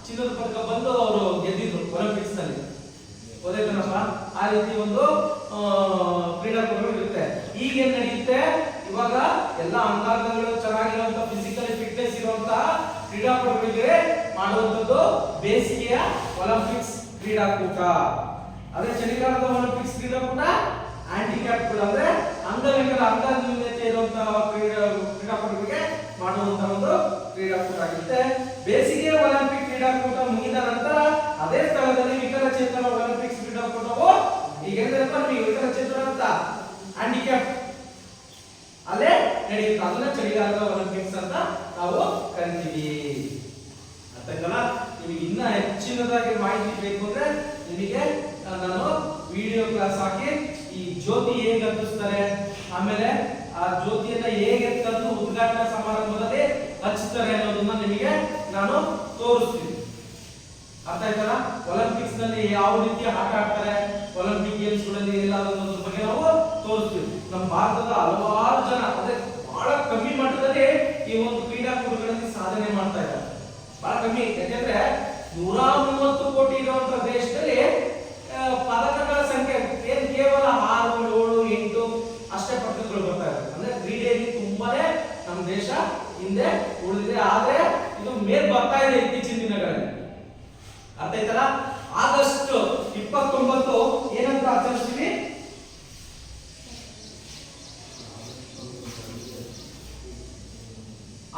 ಚಿನ್ನದ ಪದಕ ಬಂದು ಅವರು ಗೆದ್ದಿದ್ರು ಒಲಿಂಪಿಕ್ಸ್ ನಲ್ಲಿ. ಗೊತ್ತಾಯ್ತನಪ್ಪ? ಆ ರೀತಿ ಒಂದು ಕ್ರೀಡಾಕೂಟಗಳು ಇರುತ್ತೆ. ಈಗ ಏನ್ ನಡೆಯುತ್ತೆ, ಇವಾಗ ಎಲ್ಲ ಅಂಗಾಂಗಗಳು ಚೆನ್ನಾಗಿರುವಂತ, ಫಿಸಿಕಲಿ ಫಿಟ್ನೆಸ್ ಇರುವಂತ ಕ್ರೀಡಾಪಟುಗಳಿಗೆ ಮಾಡುವಂತದ್ದು ಬೇಸಿಗೆಯ ಒಲಿಂಪಿಕ್ಸ್ ಕ್ರೀಡಾಕೂಟ. ಅದೇ ಚಳಿಗಾಲದ ಒಲಿಂಪಿಕ್ಸ್ ಕ್ರೀಡಾಕೂಟ ಹ್ಯಾಂಡಿಕ್ಯಾಪ್ಗಳು ಅಂದ್ರೆ ಅಂಗನ್ಯೂನತೆ ಇರುವಂತಹ ಕ್ರೀಡಾಪಟುಗಳಿಗೆ ಮಾಡುವಂತಹ ಒಂದು ಕ್ರೀಡಾಕೂಟ ಆಗುತ್ತೆ. ಬೇಸಿಗೆ ಒಲಿಂಪಿಕ್ ಕ್ರೀಡಾಕೂಟ ಮುಗಿದ ನಂತರ ಅದೇ ಸ್ಥಳದಲ್ಲಿ ವಿಕಲಚೇತನ ಒಲಿಂಪಿಕ್ಸ್ ಕ್ರೀಡಾಕೂಟವು, ಈಗ ವಿಕಲಚೇತನ ಅಂತ ಹ್ಯಾಂಡಿಕ್ಯಾಪ್ ಅಲ್ಲೇ ನಡೆಯುತ್ತೆ. ಅದನ್ನ ಚಳಿಗಾಲದ ಒಲಿಂಪಿಕ್ಸ್ ಅಂತ ನಾವು ಕರಿತೀವಿ. ಅರ್ಥಕ್ಕಲ್ಲ? ನಿಮಗೆ ಇನ್ನ ಹೆಚ್ಚಿನದಾಗಿ ಮಾಹಿತಿ ಬೇಕು ಅಂದ್ರೆ ನಿಮಗೆ ನಾನು ವಿಡಿಯೋ ಕ್ಲಾಸ್ ಹಾಕಿ ಈ ಜ್ಯೋತಿ ಹೇಗೆ ಹತ್ತಿಸ್ತಾರೆ, ಆಮೇಲೆ ಆ ಜ್ಯೋತಿಯನ್ನ ಹೇಗೆ ತಂದು ಉದ್ಘಾಟನಾ ಸಮಾರಂಭದಲ್ಲಿ ಹಚ್ಚುತ್ತಾರೆ ಅನ್ನೋದನ್ನ ನಿಮಗೆ ನಾನು ತೋರಿಸ್ತೀನಿ. ಅರ್ಥ ಆಯ್ತಲ್ಲ? ಒಲಿಂಪಿಕ್ಸ್ ನಲ್ಲಿ ಯಾವ ರೀತಿ ಆಟ ಆಡ್ತಾರೆ, ಒಲಿಂಪಿಕ್ ಗೇಮ್ಸ್ ಗಳಲ್ಲಿ ಎಲ್ಲ ಅನ್ನೋದ್ರ ಬಗ್ಗೆ ನಾವು ತೋರಿಸ್ತೀವಿ. ನಮ್ಮ ಭಾರತದ ಹಲವಾರು ಜನ, ಅಂದ್ರೆ ಬಹಳ ಕಮ್ಮಿ ಮಟ್ಟದಲ್ಲಿ ಈ ಒಂದು ಕ್ರೀಡಾಕೂಟಗಳಲ್ಲಿ ಸಾಧನೆ ಮಾಡ್ತಾ ಇದ್ದಾರೆ. ಬಹಳ ಕಮ್ಮಿ. ಯಾಕಂದ್ರೆ 130 ಕೋಟಿ ಇರುವಂತ ದೇಶದಲ್ಲಿ ಪದಕಗಳ ಸಂಖ್ಯೆ ಕೇವಲ 6, 7, 8 ಅಷ್ಟೇ ಪದಕಗಳು ಬರ್ತಾ ಇದೆ. ಅಂದ್ರೆ ಕ್ರೀಡೆಯಲ್ಲಿ ತುಂಬಾನೇ ನಮ್ಮ ದೇಶ ಹಿಂದೆ ಉಳಿದಿದೆ. ಆದ್ರೆ ಇದು ಮೇಲ್ ಬರ್ತಾ ಇದೆ ಇತ್ತೀಚಿನ ದಿನಗಳಲ್ಲಿ. ಅರ್ಥ ಆಯ್ತಲ್ಲ? ಆಗಸ್ಟ್ 29 ಏನಂತ ಆಚರಿಸ್ತೀವಿ?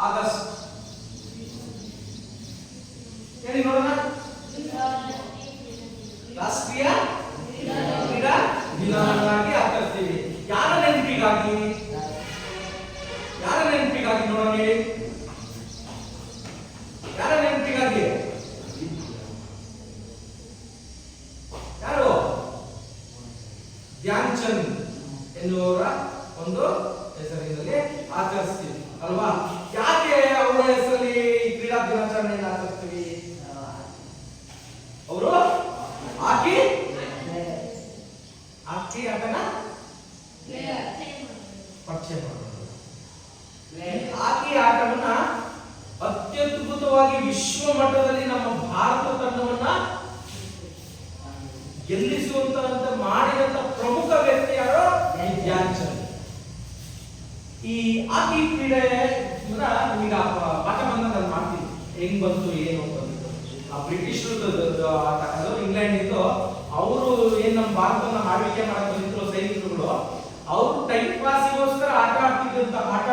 ಆಗಸ್ಟ್ ಹೇಳಿ ನೋಡೋಣ. ರಾಷ್ಟ್ರೀಯ ಕ್ರೀಡಾ ದಿನವನ್ನಾಗಿ ಆಚರಿಸ್ತೀವಿ. ಯಾರ ನೆನಪಿಗಾಗಿ? ಯಾರ ನೆನಪಿಗಾಗಿ ನೋಡೋಣ ಹೇಳಿ. ಯಾರ ನೆನಪಿಗಾಗಿ? ಯಾರು? ಧ್ಯಾನ್ ಚಂದ್ ಎನ್ನುವರ ಒಂದು ಹೆಸರಿನಲ್ಲಿ ಆಚರಿಸ್ತೀವಿ ಅಲ್ವಾ? ಯಾಕೆ ಅವರ ಹೆಸರಲ್ಲಿ ಕ್ರೀಡಾ ದಿನಾಚರಣೆಯನ್ನು ಆಚರಿಸ್ತೀವಿ? ಅವರು ಹಾಕಿ ಆಟನ ಪರಿಚಯ ಮಾಡೋದು. ಹಾಕಿ ಆಟವನ್ನ ಅತ್ಯದ್ಭುತವಾಗಿ ವಿಶ್ವ ಮಟ್ಟದಲ್ಲಿ ನಮ್ಮ ಭಾರತ ತಂಡವನ್ನ ಗೆಲ್ಲಿಸುವಂತ ಮಾಡಿದಂತ ಪ್ರಮುಖ ವ್ಯಕ್ತಿ ಯಾರು? ಧ್ಯಾನ್ ಚಂದ್. ಈ ಹಾಕಿ ಕ್ರೀಡೆ ನಿಮಗೆ ಪಾಠ ಬಂದ ನಾನು ಮಾಡ್ತೀನಿ, ಹೆಂಗ್ ಬಂತು ಏನು ಅಂತ. ಆ ಬ್ರಿಟಿಷರು ಆಟ, ಅದು ಇಂಗ್ಲೆಂಡ್ ಇದ್ದು, ಅವರು ಏನ್ ನಮ್ಮ ಭಾರತವನ್ನ ಆಳ್ವಿಕೆ ಮಾಡಕ್ ಬಂದಿದ್ರು ಸೈನಿಕರುಗಳು, ಅವರು ಟೈಮ್ ಪಾಸಿಗೋಸ್ಕರ ಆಟ ಆಡ್ತಿದ್ದಂತ ಆಟ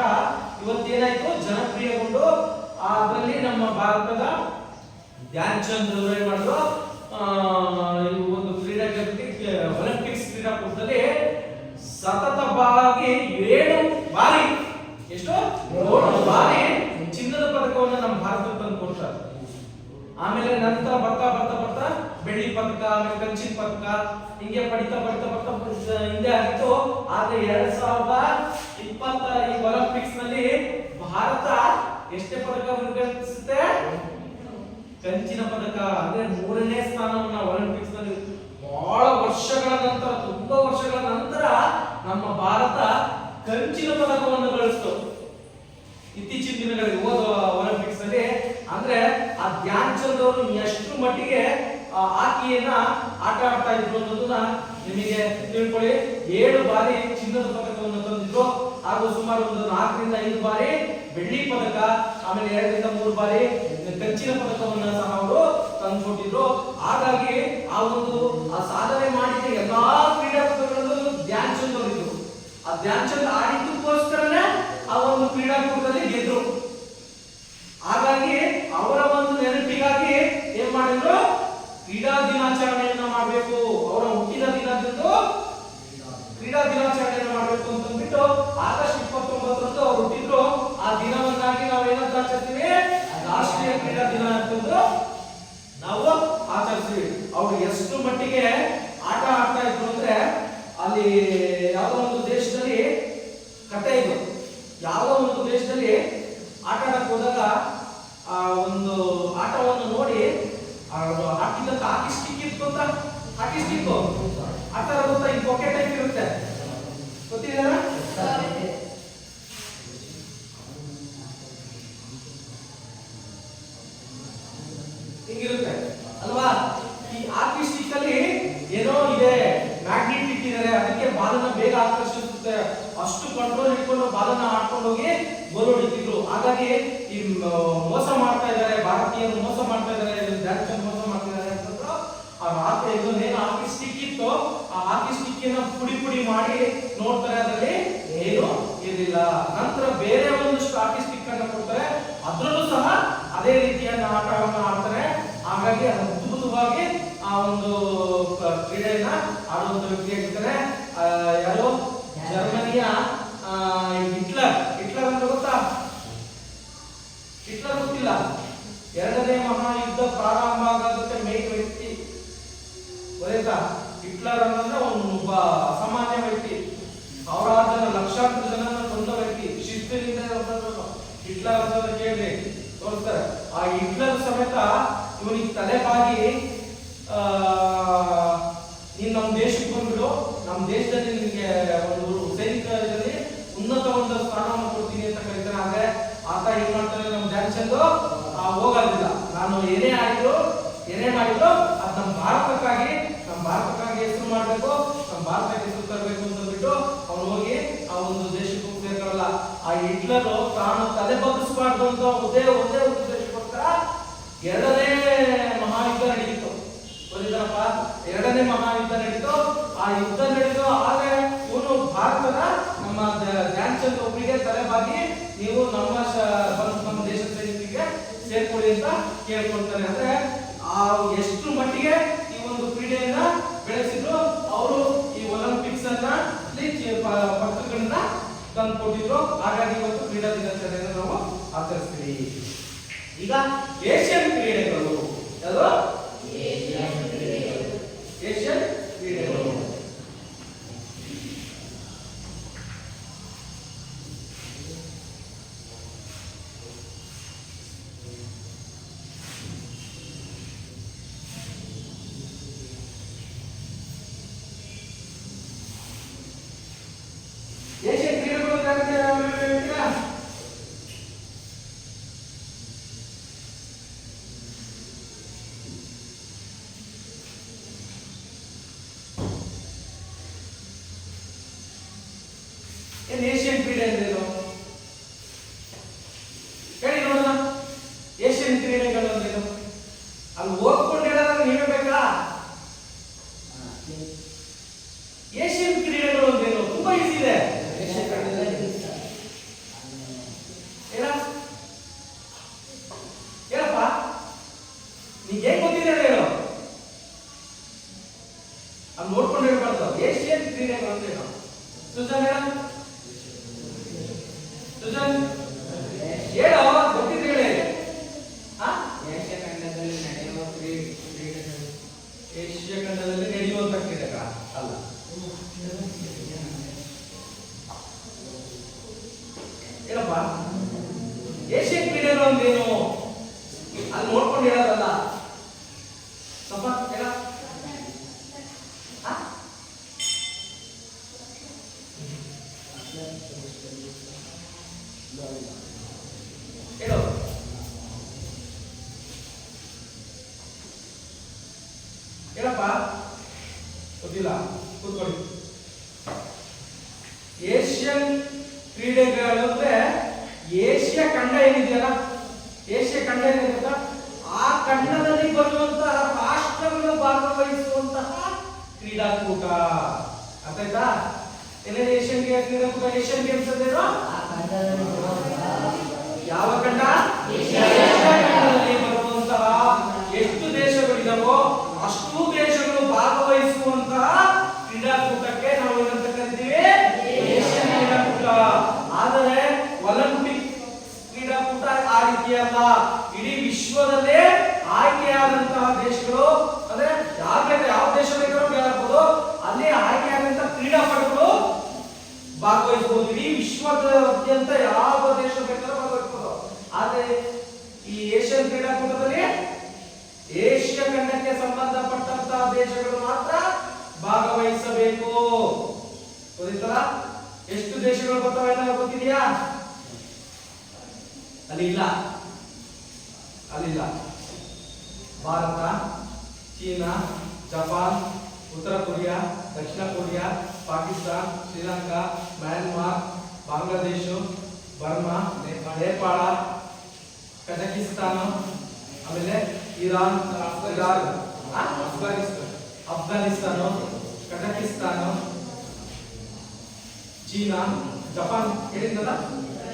ಇವತ್ತೇನಾಯ್ತು, ಜನಪ್ರಿಯಗೊಂಡು ಅದರಲ್ಲಿ ನಮ್ಮ ಭಾರತದ ಧ್ಯಾನ್ ಚಂದ್ ಅವರು ಏನ್ ಮಾಡಿದ್ರು, ಒಂದು ಕ್ರೀಡಾ ಜಗತ್ತಿಗೆ ಒಲಿಂಪಿಕ್ಸ್ ಕ್ರೀಡಾಕೂಟದಲ್ಲಿ ಸತತವಾಗಿ 7 ಬಾರಿ, ಎಷ್ಟು 7 ಬಾರಿ ಚಿನ್ನದ ಪದಕವನ್ನು ನಮ್ಮ ಭಾರತಕ್ಕೆ ತಂದು ಕೊಡ್ತಾರೆ. ಆಮೇಲೆ ನಂತರ ಬರ್ತಾ ಬರ್ತಾ ಬರ್ತಾ ಬೆಳ್ಳಿ ಪದಕ, ಆಮೇಲೆ ಕಂಚಿನ ಪದಕ, ಹಿಂಗೆ ಪಡಿತಾ ಹಿಂದೆ ಆಗಿತ್ತು. ಆದ್ರೆ 2020 ಈ ಒಲಿಂಪಿಕ್ಸ್ ನಲ್ಲಿ ಭಾರತ ಎಷ್ಟೇ ಪದಕ ಗಳಿಸುತ್ತೆ? ಕಂಚಿನ ಪದಕ. ಅಂದ್ರೆ 3ನೇ ಸ್ಥಾನವನ್ನ ಒಲಿಂಪಿಕ್ಸ್ ನಲ್ಲಿ ಬಹಳ ವರ್ಷಗಳ ನಂತರ, ತುಂಬಾ ವರ್ಷಗಳ ನಂತರ ನಮ್ಮ ಭಾರತ ಕಂಚಿನ ಪದಕವನ್ನು ಗಳಿಸ್ತು ಇತ್ತೀಚಿನ ದಿನಗಳಲ್ಲಿ ಹೋದ ಒಲಿಂಪಿಕ್ಸ್ ನಲ್ಲಿ. ಅಂದ್ರೆ ಆ ಧ್ಯಾನ್ ಚಂದ್ ಅವರು ಎಷ್ಟು ಮಟ್ಟಿಗೆ ಹಾಕಿಯನ್ನ ಆಟ ಆಡ್ತಾ ಇದ್ರು ಅನ್ನೋದನ್ನ ನಿಮಗೆ ತಿಳ್ಕೊಳ್ಳಿ. 7 ಬಾರಿ ಚಿನ್ನದ ಪದಕವನ್ನು ತಂದಿದ್ರು, ಹಾಗೂ ಸುಮಾರು ಒಂದು 4 ರಿಂದ 5 ಬಾರಿ ಬೆಳ್ಳಿ ಪದಕ, ಆಮೇಲೆ 2 ರಿಂದ 3 ಬಾರಿ ಕಂಚಿನ ಪದಕವನ್ನ ಸಹ ಅವರು ತಂದುಕೊಟ್ಟಿದ್ರು. ಹಾಗಾಗಿ ಆ ಒಂದು ಸಾಧನೆ ಮಾಡಿದ ಎಲ್ಲಾ ಕ್ರೀಡಾಪಟುಗಳು ಧ್ಯಾನ್ ಚಂದ್ ಅವರಿದ್ರು. ಆ ಧ್ಯಾನ್ ಚಂದ್ ಆಡಿದ್ದಕ್ಕೋಸ್ಕರನೇ ಆ ಒಂದು ಕ್ರೀಡಾಕೂಟದಲ್ಲಿ ಗೆದ್ರು. ಹಾಗಾಗಿ ಅವರ ಒಂದು ನೆನಪಿಗಾಗಿ ಏನ್ ಮಾಡಿದ್ರು, ಕ್ರೀಡಾ ದಿನಾಚರಣೆಯನ್ನ ಮಾಡಬೇಕು, ಅವರ ಹುಟ್ಟಿದ ದಿನದಂದು ಕ್ರೀಡಾ ದಿನಾಚರಣೆಯನ್ನು ಮಾಡಬೇಕು ಅಂತ ಅಂದ್ಬಿಟ್ಟು ಆಗಸ್ಟ್ 29ರಂದು ಅವರು ಹುಟ್ಟಿದ್ರು. ಆ ದಿನವನ್ನಾಗಿ ನಾವು ಏನಂತ ಆಚರಿಸ್ತೀವಿ, ರಾಷ್ಟ್ರೀಯ ಕ್ರೀಡಾ ದಿನ ಅಂತಂದು ನಾವು ಆಚರಿಸ್ತೀವಿ. ಅವರು ಎಷ್ಟು ಮಟ್ಟಿಗೆ ಆಟ ಆಡ್ತಾ ಇದ್ರು ಅಂದ್ರೆ, ಅಲ್ಲಿ ಯಾವುದೋ ಒಂದು ದೇಶದಲ್ಲಿ ಕಥೆ ಇದು, ಯಾವುದೋ ಒಂದು ದೇಶದಲ್ಲಿ ಆಟ ಆಡಕ್ ಹೋದಾಗ ಆ ಒಂದು ಆಟವನ್ನು ನೋಡಿ ಹಾಕಿದಂತ ಹಾಕಿ ಸ್ಟಿಕ್ ಇತ್ತು ಅಂತ, ಹಾಕಿ ಸ್ಟಿಕ್ ಆಟ ಗೊತ್ತಾ, ಈ ಪೊಕೆ ಟೈಪ್ ಇರುತ್ತೆ, ಗೊತ್ತಿದೆಯಲ್ಲ? ಹಿಂಗಿರುತ್ತೆ ಅಲ್ವಾ? ಈ ಹಾಕಿ ಸ್ಟಿಕ್ ಅಲ್ಲಿ ಏನೋ ಇದೆ, ಮ್ಯಾಗ್ನೆಟ್ ಇಟ್ಟಿದ್ದಾರೆ, ಅದಕ್ಕೆ ಬಾಲನ್ನ ಬೇಗ ಆಕರ್ಷಿಸುತ್ತೆ. ಅಷ್ಟು ಕಂಟ್ರೋಲ್ ಇಟ್ಕೊಂಡು ಬಾಲನ್ನ ಆಡ್ಕೊಂಡು ಹೋಗಿ ಗೋಲ್ ಹೊಡಿತಿದ್ರು. ಹಾಗಾಗಿ ಈ ಮೋಸ ಮಾಡ್ತಾ ಇದ್ದಾರೆ, ಭಾರತೀಯರು ಮೋಸ ಮಾಡ್ತಾ ಇದ್ದಾರೆ, ಧ್ಯಾನ್ ಚಂದ್ ಮೋಸ ಮಾಡ್ತಿದ್ದಾರೆ ಅಂತಂದ್ರು. ಆ ಹಾಕಿ ಇದನ್ನೇನು ಹಾಕಿ ಸ್ಟಿಕ್ ಇತ್ತು, ಆ ಹಾಕಿ ಸ್ಟಿಕ್ ಅನ್ನ ಪುಡಿ ಮಾಡಿ ನೋಡ್ತಾರೆ, ಅದರಲ್ಲಿ ಏನು ಇರಲಿಲ್ಲ. ನಂತರ ಬೇರೆ ಒಂದಷ್ಟು ಹಾಕಿ ಸ್ಟಿಕ್ ಅನ್ನ ಕೊಡ್ತಾರೆ, ಅದ್ರಲ್ಲೂ ಸಹ ಅದೇ ರೀತಿಯ ಆಟವನ್ನು ಆಡ್ತಾರೆ. ಹಾಗಾಗಿ ಅದ್ಭುತವಾಗಿ ಆ ಒಂದು ಕ್ರೀಡೆಯನ್ನ ಆಡುವಂತ ವ್ಯಕ್ತಿಯಾಗಿರ್ತಾರೆ. ಯಾರು, ಜರ್ಮನಿಯ ಹಿಟ್ಲರ್ ಅಂತ ಗೊತ್ತಾ? ಹಿಟ್ಲರ್ ಗೊತ್ತಿಲ್ಲ? 2ನೇ ಮಹಾಯುದ್ಧ ಪ್ರಾರಂಭ ಆಗೋದಕ್ಕೆ ಮೇನ್ ವ್ಯಕ್ತಿ ಗೊತ್ತಾ? ಹಿಟ್ಲರ್ ಅಂದ್ರೆ ಒಬ್ಬ ಅಸಾಮಾನ್ಯ ವ್ಯಕ್ತಿ, ಸಾವಿರಾರು ಜನ, ಲಕ್ಷಾಂತರ ಜನ ಕೊಂದ ವ್ಯಕ್ತಿ, ಶಿಸ್ತಿನಿಂದ ಹಿಟ್ಲರ್ ಅಂತ ಕೇಳಿ ತೋರಿಸ್ತಾರೆ. ಆ ಹಿಟ್ಲರ್ ಸಮೇತ ಇವನಿಗೆ ತಲೆಬಾಗಿ ನೀನ್ ನಮ್ಮ ದೇಶಕ್ಕೆ ಬಂದ್ಬಿಡು, ನಮ್ಮ ದೇಶದಲ್ಲಿ ನಿನಗೆ ಒಂದು ಸೈನಿಕರಲ್ಲಿ ಉನ್ನತ ಒಂದು ಸ್ಥಾನವನ್ನು ಕೊಡ್ತೀನಿ ಅಂತ ಕರೀತಾನೆ. ಆದ್ರೆ ಆತ ಏನ್ ಮಾಡ್ತಾನೆ, ನಮ್ಮ ಧ್ಯಾನ್ ಚಂದ್ ಹೋಗೋದಿಲ್ಲ. ನಾನು ಏನೇ ಮಾಡಿದ್ರು ಅದು ನಮ್ಮ ಭಾರತಕ್ಕಾಗಿ ಹೆಸರು ಮಾಡ್ಬೇಕು, ನಮ್ಮ ಭಾರತಕ್ಕೆ ಹೆಸರು ತರಬೇಕು ಅಂತ ಬಿಟ್ಟು ಅವ್ನು ಹೋಗಿ ಆ ಒಂದು ದೇಶಕ್ಕೆ ಹೋಗಿ ಸೇರ್ಕೊಳ್ಳಲ್ಲ. ಆ ಹಿಟ್ಲರ್ ತಾನು ತಲೆ ಬಗ್ಗಿಸಬಾರ್ದು ಅಂತ ಒಂದೇ ಉದ್ದೇಶಕ್ಕೋಸ್ಕರ 2ನೇ ಮಹಾಯುದ್ಧ ನಡೀತು. ಗೊತ್ತಿದ್ದಾರಪ್ಪ, 2ನೇ ಮಹಾಯುದ್ಧ ನಡೀತು. ಆ ಯುದ್ಧ ನಡೆದು ಆದ್ರೆ ಇವನು ಭಾರತದ ನಮ್ಮ ಧ್ಯಾನ್ ಚಂದ್ ಒಬ್ಬರಿಗೆ ತಲೆಬಾಗಿ ನೀವು ನಮ್ಮ ದೇಶದ ಸೈನಿಕರಿಗೆ ಸೇರ್ಕೊಳ್ಳಿ ಅಂತ ಕೇಳ್ಕೊಳ್ತಾರೆ. ಅಂದ್ರೆ ಆ ಎಷ್ಟು ಮಟ್ಟಿಗೆ ಈ ಒಂದು ಕ್ರೀಡೆಯನ್ನ ಬೆಳೆಸಿದ್ರು ಅವರು. ಈ ಒಲಿಂಪಿಕ್ಸ್ ಅನ್ನ ಪದಕಗಳನ್ನ ತಂದುಕೊಟ್ಟಿದ್ರು. ಹಾಗಾಗಿ ಇವತ್ತು ಕ್ರೀಡಾ ದಿನಾಚರಣೆಯನ್ನು ನಾವು ಆಚರಿಸ್ತೀವಿ. ಈಗ ಏಷ್ಯನ್ ಕ್ರೀಡೆಗಳು, ಯಾವುದು ಏಷ್ಯನ್ ಕ್ರೀಡೆಗಳು. ಏಷ್ಯನ್ ಕ್ರೀಡೆಗಳು ಏಷ್ಯನ್ ಕ್ರೀಡೆ ಅಂದ್ರೇನು ಹೇಳಿ ನೋಡೋಣ. ಏಷ್ಯನ್ ಕ್ರೀಡೆಗಳು ಅಂದ್ರೇನು? ಅಲ್ಲಿ ಓದ್ಕೊಂಡು ಹೇಳೋದ್ರೆ ನೀವೇ ಬೇಕಾ? ಏಷ್ಯನ್ ಕ್ರೀಡೆಗಳು ಅಂದ್ರೇನು? ತುಂಬಾ ಈಸಿ ಇದೆ. ಹೇಳಪ್ಪ, ನೀ ಹೇಗೆ ಗೊತ್ತಿದೆ ಹೇಳು. ಅಲ್ಲಿ ನೋಡ್ಕೊಂಡು ಹೇಳ್ಬಾರ್ದು. ಏಷ್ಯನ್ ಕ್ರೀಡೆಗಳು ಅಂದ್ರೇನು? ಸುಜನ್ ಹೇಳ, ಸುಜನ್ ಹೇಳೋ, ಗೊತ್ತಿದ್ರೆ ಹೇಳಿ. ಏಷ್ಯಾ ಖಂಡದಲ್ಲಿ ನಡೆಯುವ ಕ್ರೀಡೆಗಳು. ಏಷ್ಯಾ ಖಂಡದಲ್ಲಿ ನಡೆಯುವಂತ ಕ್ರೀಡೆಗಳ ಅಲ್ಲ. ಹೇಳಪ್ಪ, ಏಷ್ಯನ್ ಕ್ರೀಡೆಗಳು ಅಂದ್ರೇನು? ಅಲ್ಲಿ ನೋಡ್ಕೊಂಡು ಹೇಳೋದಲ್ಲ, ಸ್ವಲ್ಪ ಹೇಳ. ಹೇಳು. ಹೇಳಪ್ಪ, ಗೊತ್ತಿಲ್ಲ, ಕೂತ್ಕೊಳ್ಳಿ. ಏಷ್ಯನ್ ಕ್ರೀಡೆಗಳು ಅಂದ್ರೆ ಏಷ್ಯಾ ಖಂಡ ಏನಿದೆಯಲ್ಲ, ಏಷ್ಯಾ ಖಂಡ ಏನಿದೆ ಗೊತ್ತಾ, ಆ ಖಂಡದಲ್ಲಿ ಬರುವಂತಹ ರಾಷ್ಟ್ರಗಳು ಭಾಗವಹಿಸುವಂತಹ ಕ್ರೀಡಾಕೂಟ. ಅರ್ಥ ಆಯ್ತಾ? ಏನೇನು ಏಷ್ಯನ್ ಕ್ರೀಡಾಕೂಟ? ಏಷ್ಯನ್ ಗೇಮ್ಸ್ ಅಂದ್ರೇನು? ಯಾವ ಖಂಡ? ಏಷ್ಯಾ ಖಂಡದಲ್ಲಿ ಬರುವಂತಹ ಎಷ್ಟು ದೇಶಗಳಿದಾವೋ ಅಷ್ಟು ದೇಶಗಳು ಭಾಗವಹಿಸುವಂತಹ ಕ್ರೀಡಾಕೂಟಕ್ಕೆ ನಾವು ಏನಂತ ಕರಿತೀವಿ? ಏಷ್ಯನ್ ಕ್ರೀಡಾಕೂಟ. ಆದರೆ ಒಲಿಂಪಿಕ್ ಕ್ರೀಡಾಕೂಟ ಆ ರೀತಿಯಲ್ಲ. ಇಡೀ ವಿಶ್ವದಲ್ಲೇ ಆಯ್ಕೆಯಾದಂತಹ ದೇಶಗಳು, ಅಂದ್ರೆ ಯಾವ ದೇಶ ಬೇಕಾದ್ರೂ ಆಗ್ಬೋದು, ಅಲ್ಲಿ ಆಯ್ಕೆಯಾದಂತಹ ಕ್ರೀಡಾಪಟುಗಳು ಭಾಗವಹಿಸಬಹುದು. ಇಡೀ ವಿಶ್ವದಾದ್ಯಂತ ಯಾವ ದೇಶ ಬೇಕಾದ್ರೂ ಭಾಗವಹಿಸಬಹುದು. ಆದರೆ ಈ ಏಷ್ಯನ್ ಕ್ರೀಡಾಕೂಟದಲ್ಲಿ ಏಷ್ಯಾ ಖಂಡಕ್ಕೆ ಸಂಬಂಧಪಟ್ಟಂತಹ ದೇಶಗಳು ಮಾತ್ರ ಭಾಗವಹಿಸಬೇಕು. ಗೊತ್ತಿತ್ತಲ್ಲ? ಎಷ್ಟು ದೇಶಗಳು ಬರ್ತಾವೆ ಅನ್ನೋದು ಗೊತ್ತಿದೆಯಾ? ಅಲ್ಲಿಲ್ಲ. ಭಾರತ, ಚೀನಾ, ಜಪಾನ್, ಉತ್ತರ ಕೊರಿಯಾ, ದಕ್ಷಿಣ Korea, Pakistan, Sri Lanka, Myanmar, Bangladesh, Burma, Nepal, Kazakhstan, ಆಮೇಲೆ Iran, Afghanistan, Kazakhstan, China, Japan ಹೇಳಿದ್ನಲ್ಲ,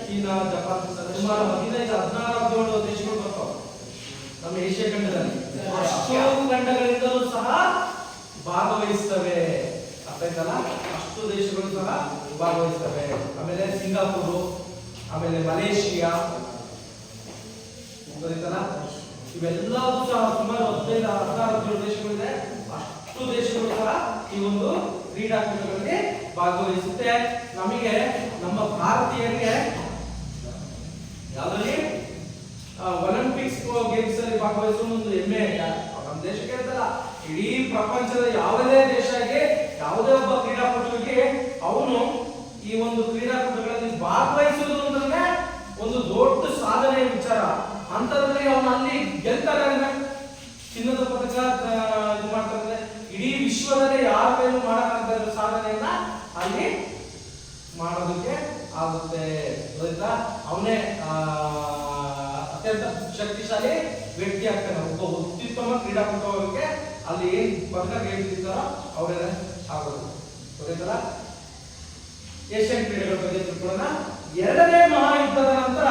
ಚೀನಾ, ಜಪಾನ್, ಸುಮಾರು 15-16 ದೇಶಗಳು ಬರ್ತಾವೆ ನಮ್ಮ ಏಷ್ಯಾ ಖಂಡದಲ್ಲಿ. ಅಷ್ಟು ಖಂಡಗಳಿಂದಲೂ ಸಹ ಭಾಗವಹಿಸ್ತವೆ. ಅರ್ಥ ಆಯ್ತಲ್ಲ? ಅಷ್ಟು ದೇಶಗಳು ಸಹ ಭಾಗವಹಿಸ್ತವೆ. ಆಮೇಲೆ ಸಿಂಗಾಪುರ್, ಆಮೇಲೆ ಮಲೇಷಿಯಾ, ಗೊತ್ತಾಯ್ತಲ್ಲ? ಇವೆಲ್ಲವೂ ಸಹ ಸುಮಾರು 15-16 ದೇಶಗಳಿದೆ. ಅಷ್ಟು ದೇಶಗಳು ಸಹ ಈ ಒಂದು ಕ್ರೀಡಾಕೂಟಗಳಲ್ಲಿ ಭಾಗವಹಿಸುತ್ತೆ. ನಮಗೆ ನಮ್ಮ ಭಾರತೀಯರಿಗೆ ಯಾವ್ದ್ರಲ್ಲಿ ಒಲಿಂಪಿಕ್ಸ್ ಗೇಮ್ಸ್ ಅಲ್ಲಿ ಭಾಗವಹಿಸುವ ಒಂದು ಹೆಮ್ಮೆ ನಮ್ಮ ದೇಶಕ್ಕೆ ಇರ್ತಲ್ಲ, ಇಡೀ ಪ್ರಪಂಚದ ಯಾವುದೇ ದೇಶಕ್ಕೆ, ಯಾವುದೇ ಒಬ್ಬ ಕ್ರೀಡಾಪಟುವಿಗೆ ಅವನು ಈ ಒಂದು ಕ್ರೀಡಾಕೂಟಗಳಲ್ಲಿ ಭಾಗವಹಿಸುವುದು ಅಂದ್ರೆ ಒಂದು ದೊಡ್ಡ ಸಾಧನೆಯ ವಿಚಾರ. ಅಂತದ್ರಲ್ಲಿ ಅವನು ಅಲ್ಲಿ ಗೆಲ್ತಾರೆ ಅಂದ್ರೆ, ಚಿನ್ನದ ಪದಕ ಇದು ಮಾಡ್ತಾರೆ, ಇಡೀ ವಿಶ್ವದಲ್ಲಿ ಯಾರ ಕೈಲೂ ಮಾಡಕ್ಕಂತ ಸಾಧನೆಯನ್ನ ಅಲ್ಲಿ ಮಾಡೋದಕ್ಕೆ ಆಗುತ್ತೆ. ಗೊತ್ತಾ? ಅವನೇ ಅತ್ಯಂತ ಶಕ್ತಿಶಾಲಿ ವ್ಯಕ್ತಿ ಆಗ್ತಾನೆ. ಒಬ್ಬ ಅತ್ಯುತ್ತಮ ಕ್ರೀಡಾಪಟುವಿಗೆ ಅಲ್ಲಿ ಏನ್ ಪದಕ ಗೆಲ್ತಿದ್ದಾರೋ ಅವರೇ ಆಗೋದು. ಗೊತ್ತಾಯ್ತಲ್ಲ? ಏಷ್ಯನ್ ಕ್ರೀಡೆಗಳ ಬಗ್ಗೆ ತಿಳ್ಕೊಳ್ಳೋಣ. ಎರಡನೇ ಮಹಾಯುದ್ಧದ ನಂತರ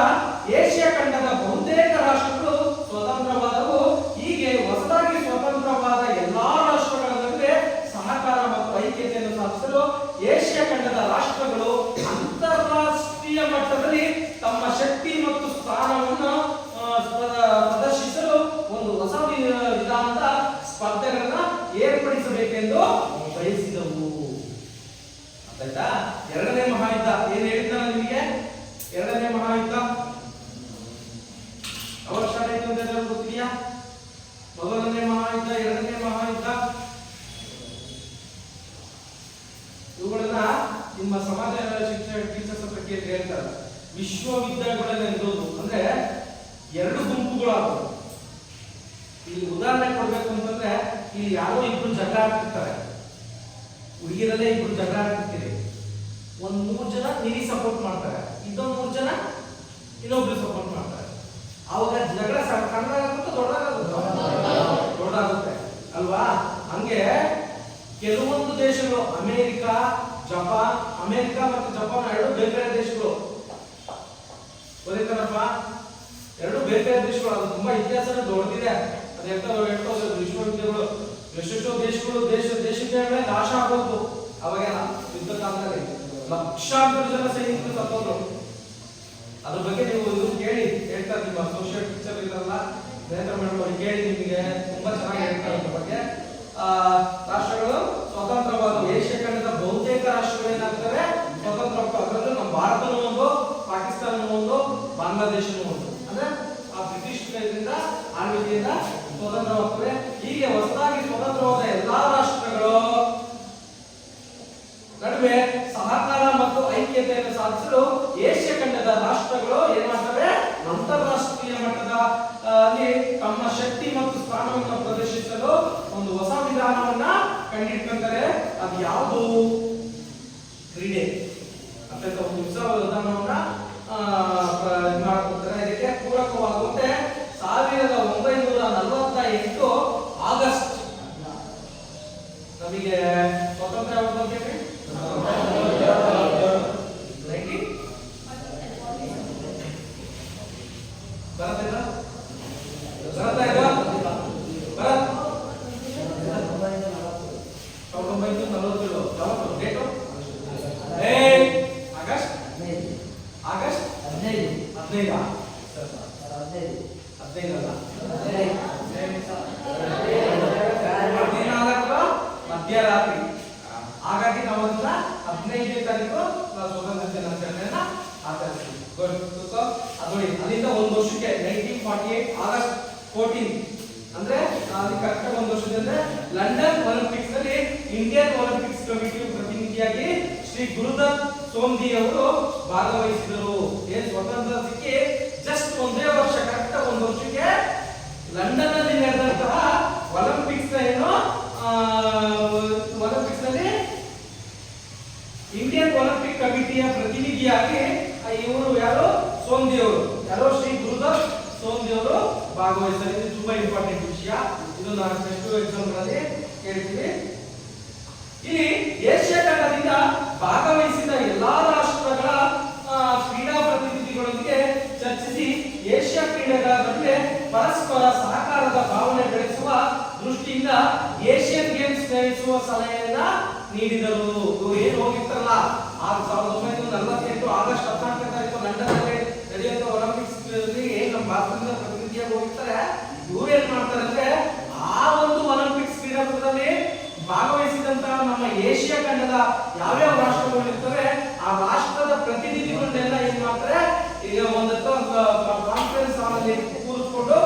ಏಷ್ಯಾ ಖಂಡದ ಬಹುತೇಕ ರಾಷ್ಟ್ರಗಳು ಸ್ವತಂತ್ರವಾದವು. ಹೀಗೆ ಹೊಸದಾಗಿ ಸ್ವತಂತ್ರವಾದ ಎಲ್ಲಾ ರಾಷ್ಟ್ರಗಳ ನಡುವೆ ಸಹಕಾರ ಮತ್ತು ಐಕ್ಯತೆಯನ್ನು ಸಾಧಿಸಲು ಏಷ್ಯಾ ಖಂಡದ ರಾಷ್ಟ್ರಗಳು ಅಂತಾರಾಷ್ಟ್ರೀಯ ಮಟ್ಟದಲ್ಲಿ ತಮ್ಮ ಶಕ್ತಿ ಮತ್ತು ಸ್ಥಾನವನ್ನು ಪ್ರದರ್ಶಿಸಲು ಒಂದು ಹೊಸ ವಿಧಾನದ ಸ್ಪರ್ಧೆಗಳನ್ನ ಏರ್ಪಡಿಸಬೇಕೆಂದು ಬಯಸಿದವು. ಆಯ್ತಾ? ಎರಡನೇ ಮಹಾಯುದ್ಧ ಏನ್ ಹೇಳಿದ್ದ ನಿಮಗೆ? ಎರಡನೇ ಮಹಾಯುದ್ಧ ಯಾವಾಗ ಸ್ಟಾರ್ಟ್ ಆಯ್ತು ಅಂತ ಹೇಳಿ ಗೊತ್ತಿದೆಯಾ? ಮೊದಲನೇ ಮಹಾಯುದ್ಧ, ಎರಡನೇ ಮಹಾಯುದ್ಧ, ಇವುಗಳನ್ನ ನಿಮ್ಮ ಸಮಾಜ ಶಿಕ್ಷಣ ಟೀಚರ್ಸ್ ಹತ್ರ ಕೇಳಿ ಹೇಳ್ತಾರೆ. ವಿಶ್ವವಿದ್ಯಾಲಯಗಳಲ್ಲಿ ಇರೋದು ಅಂದ್ರೆ ಎರಡು ಗುಂಪುಗಳಾಗೋದು. ಇಲ್ಲಿ ಉದಾಹರಣೆ ಕೊಡ್ಬೇಕು ಅಂತಂದ್ರೆ, ಇಲ್ಲಿ ಯಾರೋ ಇಬ್ರು ಜಗಳ ಆಡ್ತಿರ್ತಾರೆ, ಹುಡುಗಿರಲ್ಲೇ ಇಬ್ರು ಜಗಳ ಆಡ್ತಿರ್ತೀರಿ. 3 ಜನ ನಿನಗೆ ಸಪೋರ್ಟ್ ಮಾಡ್ತಾರೆ, ಇನ್ನೊಂದು 3 ಜನ ಇನ್ನೊಬ್ರು ಸಪೋರ್ಟ್ ಮಾಡ್ತಾರೆ. ಅವಾಗ ಜಗಳ ಸಣ್ಣದಾಗುತ್ತೆ, ದೊಡ್ಡದಾಗುತ್ತೆ ಅಲ್ವಾ? ಹಂಗೆ ಕೆಲವೊಂದು ದೇಶಗಳು, ಅಮೆರಿಕ ಮತ್ತು ಜಪಾನ್ ಎರಡು ಬೇರೆ ಬೇರೆ ದೇಶಗಳು. ಗೊತ್ತಾಯ್ತಲ್ಲಪ್ಪ? ಎರಡು ಬೇರೆ ಬೇರೆ ದೇಶಗಳು. ಅದು ತುಂಬಾ ಇತಿಹಾಸ ದೊಡ್ಡದಿದೆ. ಅದು ಎಷ್ಟೋ ವಿಶ್ವವಿದ್ಯಾಲಯಗಳು, ಎಷ್ಟೆಷ್ಟೋ ದೇಶಗಳು ದೇಶಕ್ಕೆ ನಾಶ ಆಗೋದು. ಅವಾಗ ಯುದ್ಧ ಕಾಲದಲ್ಲಿ ಲಕ್ಷಾಂತರ ಜನ ಸೈನಿಕರು ಸತ್ತೋದ್ರು. ಅದ್ರ ಬಗ್ಗೆ ನೀವು ಇದು ಕೇಳಿ ಹೇಳ್ತಾರೆ, ನಿಮ್ಮ ಸೋಷಿಯಲ್ ಟೀಚರ್ ಇರಲ್ಲ ನೇತ್ರ ಮೇಡಮ್ ಕೇಳಿ, ನಿಮಗೆ ತುಂಬಾ ಚೆನ್ನಾಗಿ ಹೇಳ್ತಾರೆ ಅದ್ರ ಬಗ್ಗೆ. ರಾಷ್ಟ್ರಗಳು ಸ್ವತಂತ್ರವಾದ ಏಷ್ಯಾ ಖಂಡದ ಬಹುತೇಕ ರಾಷ್ಟ್ರಗಳು ಏನಾಗ್ತವೆ ಸ್ವತಂತ್ರ. ಅದರಲ್ಲೂ ನಮ್ಮ ಭಾರತನೂ ಒಂದು, ಪಾಕಿಸ್ತಾನನೂ ಒಂದು, ಬಾಂಗ್ಲಾದೇಶನೂ ಒಂದು. ಅಂದ್ರೆ ಆ ಬ್ರಿಟಿಷ್ ಆಳ್ವಿಕೆಯಿಂದ ಸ್ವತಂತ್ರವಾಗ್ತವೆ. ಹೀಗೆ ಹೊಸದಾಗಿ ಸ್ವತಂತ್ರವಾದ ಎಲ್ಲಾ ರಾಷ್ಟ್ರಗಳು ನಡುವೆ ಸಹಕಾರ ಮತ್ತು ಐಕ್ಯತೆಯನ್ನು ಸಾಧಿಸಲು ಏಷ್ಯಾ ಖಂಡದ ರಾಷ್ಟ್ರಗಳು ಏನ್ ಮಾಡ್ತವೆ? ಅಂತಾರಾಷ್ಟ್ರೀಯ ಮಟ್ಟದ ಅಲ್ಲಿ ತಮ್ಮ ಶಕ್ತಿ ಮತ್ತು ಸ್ಥಾನವನ್ನು ಪ್ರದರ್ಶಿಸಲು ಒಂದು ಹೊಸ ವಿಧಾನವನ್ನ ಕಂಡಿಡ್ಕೊಂತಾರೆ. ಅದು ಯಾವುದು? ಕ್ರೀಡೆ. ಅಂತ ಒಂದು ಹೊಸ ವಿಧಾನವನ್ನ ಮಾಡ್ಕೊತಾರೆ. ಬರತ್ತಾ ಇದು ಭರತ್ 1947 ಯಾವತ್ತು ಡೇಟು ಆಗಸ್ಟ್ 15 15 ಅಲ್ಲ 14 ಮಧ್ಯರಾತ್ರಿ. ಹಾಗಾಗಿ ನಾವು 15ನೇ ತಾರೀಕು ಸ್ವತಂತ್ರ ದಿನಾಚರಣೆಯನ್ನ ಆಚರಿಸ್ತೀವಿ. ನೋಡಿ ಅಲ್ಲಿಂದ ಒಂದು ವರ್ಷಕ್ಕೆ 1948 ಆಗಸ್ಟ್ 14 ಅಂದ್ರೆ ಅದು ಕರೆಕ್ಟ್ ಒಂದು ವರ್ಷದಿಂದ ಲಂಡನ್ ಒಲಿಂಪಿಕ್ಸ್ ನಲ್ಲಿ ಇಂಡಿಯನ್ ಒಲಿಂಪಿಕ್ಸ್ ಕಮಿಟಿ ಪ್ರತಿನಿಧಿಯಾಗಿ ಶ್ರೀ ಗುರುದತ್ ಸೋಂದಿ ಅವರು ಭಾಗವಹಿಸಿದರು. ಏನ್ ಸ್ವತಂತ್ರ ಸಿಕ್ಕಿ ಜಸ್ಟ್ ಒಂದೇ ವರ್ಷ ಕರೆಕ್ಟ್ ಒಂದು ವರ್ಷಕ್ಕೆ ಲಂಡನ್ ನಲ್ಲಿ ನಡೆದಂತಹ ಒಲಿಂಪಿಕ್ಸ್ ಒಲಿಂಪಿಕ್ಸ್ ನಲ್ಲಿ ಇಂಡಿಯನ್ ಒಲಿಂಪಿಕ್ ಕಮಿಟಿಯ ಪ್ರತಿನಿಧಿಯಾಗಿ ಇವರು ಯಾರು ಸೋಂದಿ ಅವರು ಯಾರೋ ಶ್ರೀ ಗುರುದತ್ ಸೋಂದಿ ಅವರು ಭಾಗವಹಿಸಿದ್ದಾರೆ. ಇದು ತುಂಬಾ ಇಂಪಾರ್ಟೆಂಟ್ ವಿಷಯ. ಇದು ನಾವು ಟೆಸ್ಟ್ ಎಕ್ಸಾಮ್ ಗಳಲ್ಲಿ ಕೇಳ್ತೀವಿ. ಇಲ್ಲಿ ಏಷ್ಯಾ ಖಂಡದಿಂದ ಭಾಗವಹಿಸಿದ ಎಲ್ಲಾ ರಾಷ್ಟ್ರಗಳ ಕ್ರೀಡಾ ಪ್ರತಿನಿಧಿಗಳೊಂದಿಗೆ ಚರ್ಚಿಸಿ ಏಷ್ಯಾ ಕ್ರೀಡೆಗಳ ನಡುವೆ ಪರಸ್ಪರ ಸಹಕಾರದ ಭಾವನೆ ಬೆಳೆಸುವ ದೃಷ್ಟಿಯಿಂದ ಏಷ್ಯನ್ ಗೇಮ್ಸ್ ನಡೆಸುವ ಸಲಹೆಯನ್ನ ನೀಡಿದರು. ಇವರು ಏನು ಹೋಗಿರ್ತಾರಲ್ಲ 1948 ಆಗಸ್ಟ್ 14ನೇ ತಾರೀಕು ಲಂಡನ್ ನಲ್ಲಿ ನಡೆಯುವಂತ ಒಲಿಂಪಿಕ್ಸ್ ನಮ್ಮ ಭಾರತದಿಂದ ಪ್ರತಿನಿಧಿಯಾಗಿ ಹೋಗಿರ್ತಾರೆ. ಇವರು ಏನ್ ಮಾಡ್ತಾರೆ ಅಂದ್ರೆ ಆ ಒಂದು ಒಲಿಂಪಿಕ್ಸ್ ಕ್ರೀಡಾಕೂಟದಲ್ಲಿ ಭಾಗವಹಿಸಿದಂತಹ ನಮ್ಮ ಏಷ್ಯಾ ಖಂಡದ ಯಾವ್ಯಾವ ರಾಷ್ಟ್ರಗಳು ಇರ್ತವೆ ಆ ರಾಷ್ಟ್ರದ ಪ್ರತಿನಿಧಿಗಳನ್ನೆಲ್ಲ ಏನ್ ಮಾಡ್ತಾರೆ ಈಗ ಒಂದು ಕಾನ್ಫರೆನ್ಸ್ ಹಾಲ್ ಕೂರಿಸ್ಕೊಂಡು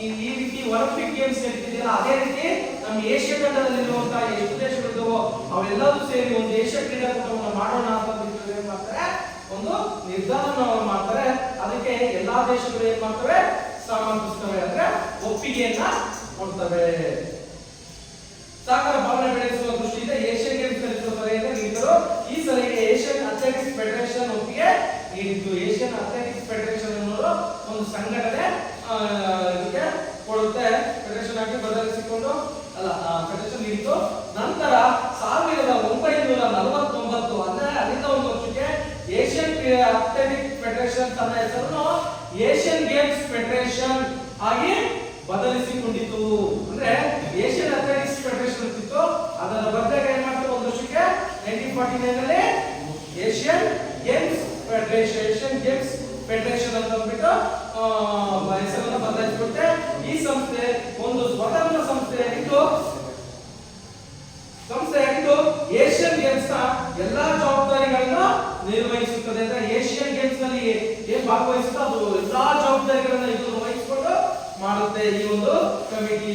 ಈ ರೀತಿ ಒಲಿಂಪಿಕ್ ಗೇಮ್ಸ್ ನಡೀತಿದೆಯಲ್ಲ ಅದೇ ರೀತಿ ನಮ್ಮ ಏಷ್ಯಾ ಖಂಡದಲ್ಲಿರುವಂತಹ ಎಷ್ಟು ದೇಶಗಳಿದ್ದಾವೋ ಅವೆಲ್ಲವೂ ಸೇರಿ ಒಂದು ಏಷ್ಯಾ ಕ್ರೀಡಾಕೂಟವನ್ನು ಮಾಡೋಣ ಅಂತ ಏನ್ ಮಾಡ್ತಾರೆ ಒಂದು ನಿರ್ಧಾರವನ್ನು ಮಾಡ್ತಾರೆ. ಅದಕ್ಕೆ ಎಲ್ಲಾ ದೇಶಗಳು ಏನ್ ಮಾಡ್ತವೆ ಸಮರ್ಥಿಸ್ತವೆ ಅಂದ್ರೆ ಒಪ್ಪಿಗೆಯನ್ನ ಕೊಡ್ತವೆ. ಸಹಕಾರ ಭಾವನೆ ಬೆಳೆಸುವ ದೃಷ್ಟಿಯಿಂದ ಏಷ್ಯನ್ ಗೇಮ್ಸ್ ನಡೆಸುವ ಸಲಹೆಯನ್ನು ನೀಡಿದರು. ಈ ಸಲಹೆಗೆ ಏಷ್ಯನ್ ಅಥ್ಲೆಟಿಕ್ಸ್ ಫೆಡರೇಷನ್ ಒಪ್ಪಿಗೆ ನೀಡಿತು. ಏಷ್ಯನ್ ಅಥ್ಲೆಟಿಕ್ಸ್ ಫೆಡರೇಷನ್ ಅನ್ನೋದು ಒಂದು ಸಂಘಟನೆ ಇದಕ್ಕೆ ಕೊಡುತ್ತೆ. ಫೆಡರೇಷನ್ ಆಗಿ ಬದಲಿಸಿಕೊಂಡು ಫೆಡರೇಷನ್ ನೀಡಿತು. ನಂತರ 1949 ಅಂದ್ರೆ ಅಲ್ಲಿಂದ ಒಂದು ವರ್ಷಕ್ಕೆ ಏಷ್ಯನ್ ಅಥ್ಲೆಟಿಕ್ಸ್ ಫೆಡರೇಷನ್ ತನ್ನ ಹೆಸರನ್ನು ಏಷ್ಯನ್ ಗೇಮ್ಸ್ ಫೆಡರೇಷನ್ ಆಗಿ ಬದಲಿಸಿಕೊಂಡಿತು. ಅಂದ್ರೆ ಏಷ್ಯನ್ ಅಥ್ಲೆಟಿಕ್ಸ್ ಫೆಡರೇಷನ್ ಇತ್ತು, ಅದರ ಬದಲಾಗಿ ಏನ್ ಮಾಡ್ತಾರೆ ಒಂದು ವರ್ಷಕ್ಕೆ 1949 ನಲ್ಲಿ ಏಷ್ಯನ್ ಗೇಮ್ಸ್ ಫೆಡರೇಷನ್ ಅಂತ ಅಂದ್ಬಿಟ್ಟು ಹೆಸರನ್ನು ಬದಲಾಯಿಸಿಕೊಟ್ಟೆ. ಈ ಸಂಸ್ಥೆ ಒಂದು ಸ್ವತಂತ್ರ ಸಂಸ್ಥೆಯಾಗಿದ್ದು ಏಷ್ಯನ್ ಗೇಮ್ಸ್ ನ ಎಲ್ಲಾ ಜವಾಬ್ದಾರಿಗಳನ್ನು ನಿರ್ವಹಿಸುತ್ತದೆ. ಅಂದ್ರೆ ಏಷ್ಯನ್ ಗೇಮ್ಸ್ ನಲ್ಲಿ ಏನ್ ಭಾಗವಹಿಸುತ್ತೋ ಅದು ಎಲ್ಲಾ ಜವಾಬ್ದಾರಿಗಳನ್ನ ಇದು ವಹಿಸಿಕೊಂಡು ಮಾಡುತ್ತೆ ಈ ಒಂದು ಕಮಿಟಿ.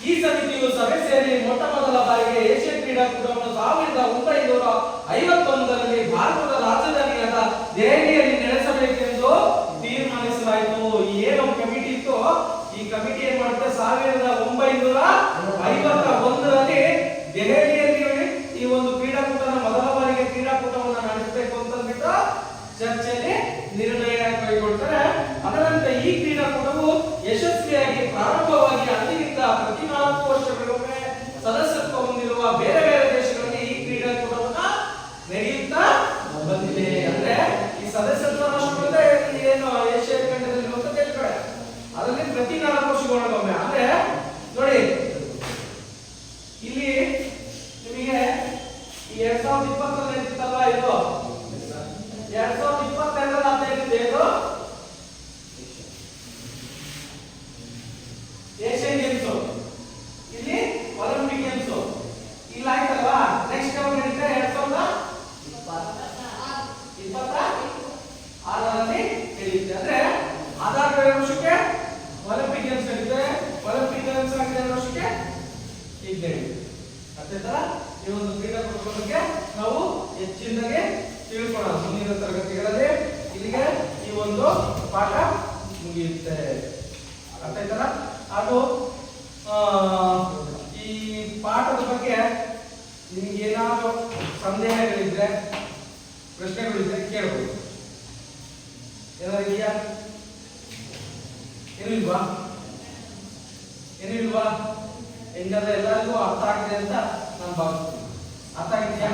ಈ ಸಮಿತಿಯು ಸಭೆ ಸೇರಿ ಮೊಟ್ಟ ಮೊದಲ ಬಾರಿಗೆ ಏಷ್ಯನ್ ಕ್ರೀಡಾಕೂಟವನ್ನು 1951ರಲ್ಲಿ ಭಾರತದ ರಾಜಧಾನಿಯಾದ ದೆಹಲಿಯಲ್ಲಿ ನಡೆಸಬೇಕೆಂದು ತೀರ್ಮಾನಿಸಲಾಯಿತು. ಈ ಏನು ಕಮಿಟಿ ಇತ್ತು ಈ ಕಮಿಟಿ ಏನ್ ಮಾಡುತ್ತೆ 1951ರಲ್ಲಿ ದೆಹಲಿಯಲ್ಲಿ ಈ ಒಂದು ಕ್ರೀಡಾಕೂಟನ ಮೊದಲ ಬಾರಿಗೆ ಕ್ರೀಡಾಕೂಟವನ್ನು ನಡೆಸಬೇಕು ಅಂತ ಅಂದ್ಬಿಟ್ಟು ಚರ್ಚೆಯಲ್ಲಿ ನಿರ್ಣಯ ಕೈಗೊಳ್ತಾರೆ. ಅದರಂತೆ ಈ ಕ್ರೀಡಾಕೂಟವು ಯಶಸ್ವಿಯಾಗಿ ಪ್ರಾರಂಭವಾಗಿ ಅಲ್ಲಿಂದ ಪ್ರತಿ 4 ವರ್ಷಗಳಿಗೊಮ್ಮೆ ಸದಸ್ಯತ್ವ ಹೊಂದಿರುವ ಬೇರೆ ಬೇರೆ ದೇಶಗಳಲ್ಲಿ ಈ ಕ್ರೀಡಾಕೂಟವನ್ನ ನಡೆಯುತ್ತಾ ಬಂದಿದೆ. ಅಂದ್ರೆ ಈ ಸದಸ್ಯತ್ವ ರಾಷ್ಟ್ರಗಳೇ ಏನು ಏಷ್ಯಾ ಖಂಡದಲ್ಲಿರುವಂತ ದೇಶಗಳೇ ಅದರಲ್ಲಿ ಪ್ರತಿ 4 ವರ್ಷಗಳಿಗೊಮ್ಮೆ. ಅಂದ್ರೆ ನೋಡಿ ಇಲ್ಲಿ ನಿಮಗೆ 2020 ನಡೆಯುತ್ತಲ್ವಾ ಇದು 2022 ಇದು ಏಷ್ಯನ್ ಗೇಮ್ಸ್, ಇಲ್ಲಿ ಒಲಿಂಪಿಕ್ ಗೇಮ್ಸ್ ಇಲ್ಲ ಆಯ್ತಲ್ವಾ. ನೆಕ್ಸ್ಟ್ ಯಾವಾಗ ನಡೀತಾ 2026ರಲ್ಲಿ ನಡೆಯುತ್ತೆ. ಅಂದ್ರೆ ಆಧಾರ್ 2 ವರ್ಷಕ್ಕೆ ಒಲಿಂಪಿಕ್ ಗೇಮ್ಸ್ ನಡೀತೆ. ಒಲಿಂಪಿಕ್ ಗೇಮ್ಸ್ ಆಗಿದೆ 2 ವರ್ಷಕ್ಕೆ ಈಗ ನಡೆಯುತ್ತೆ. ಅದೇ ತರ ಈ ಒಂದು ಕ್ರೀಡಾಕೂಟದ ಬಗ್ಗೆ ನಾವು ಹೆಚ್ಚಿನದಾಗಿ ತಿಳ್ಕೊಳ್ಳೋಣ ಮುಂದಿನ ತರಗತಿಗಳಲ್ಲಿ. ಇಲ್ಲಿಗೆ ಈ ಒಂದು ಪಾಠ ಮುಗಿಯುತ್ತೆ. ಅರ್ಥ ಆಯ್ತಲ್ಲ? ಅದು ಈ ಪಾಠದ ಬಗ್ಗೆ ನಿಮ್ಗೆ ಏನಾದರೂ ಸಂದೇಹಗಳಿದ್ರೆ ಪ್ರಶ್ನೆಗಳಿದ್ರೆ ಕೇಳಬಹುದು. ಏನಾದ್ರು ಇದೆಯಾ? ಏನಿಲ್ವಾ? ಹೆಂಗಾದ್ರೆ ಎಲ್ಲರಿಗೂ ಅರ್ಥ ಆಗಿದೆ ಅಂತ ನಾನು ಭಾವಿಸ್ತೀನಿ. ಅರ್ಥ ಆಗಿದೆಯಾ?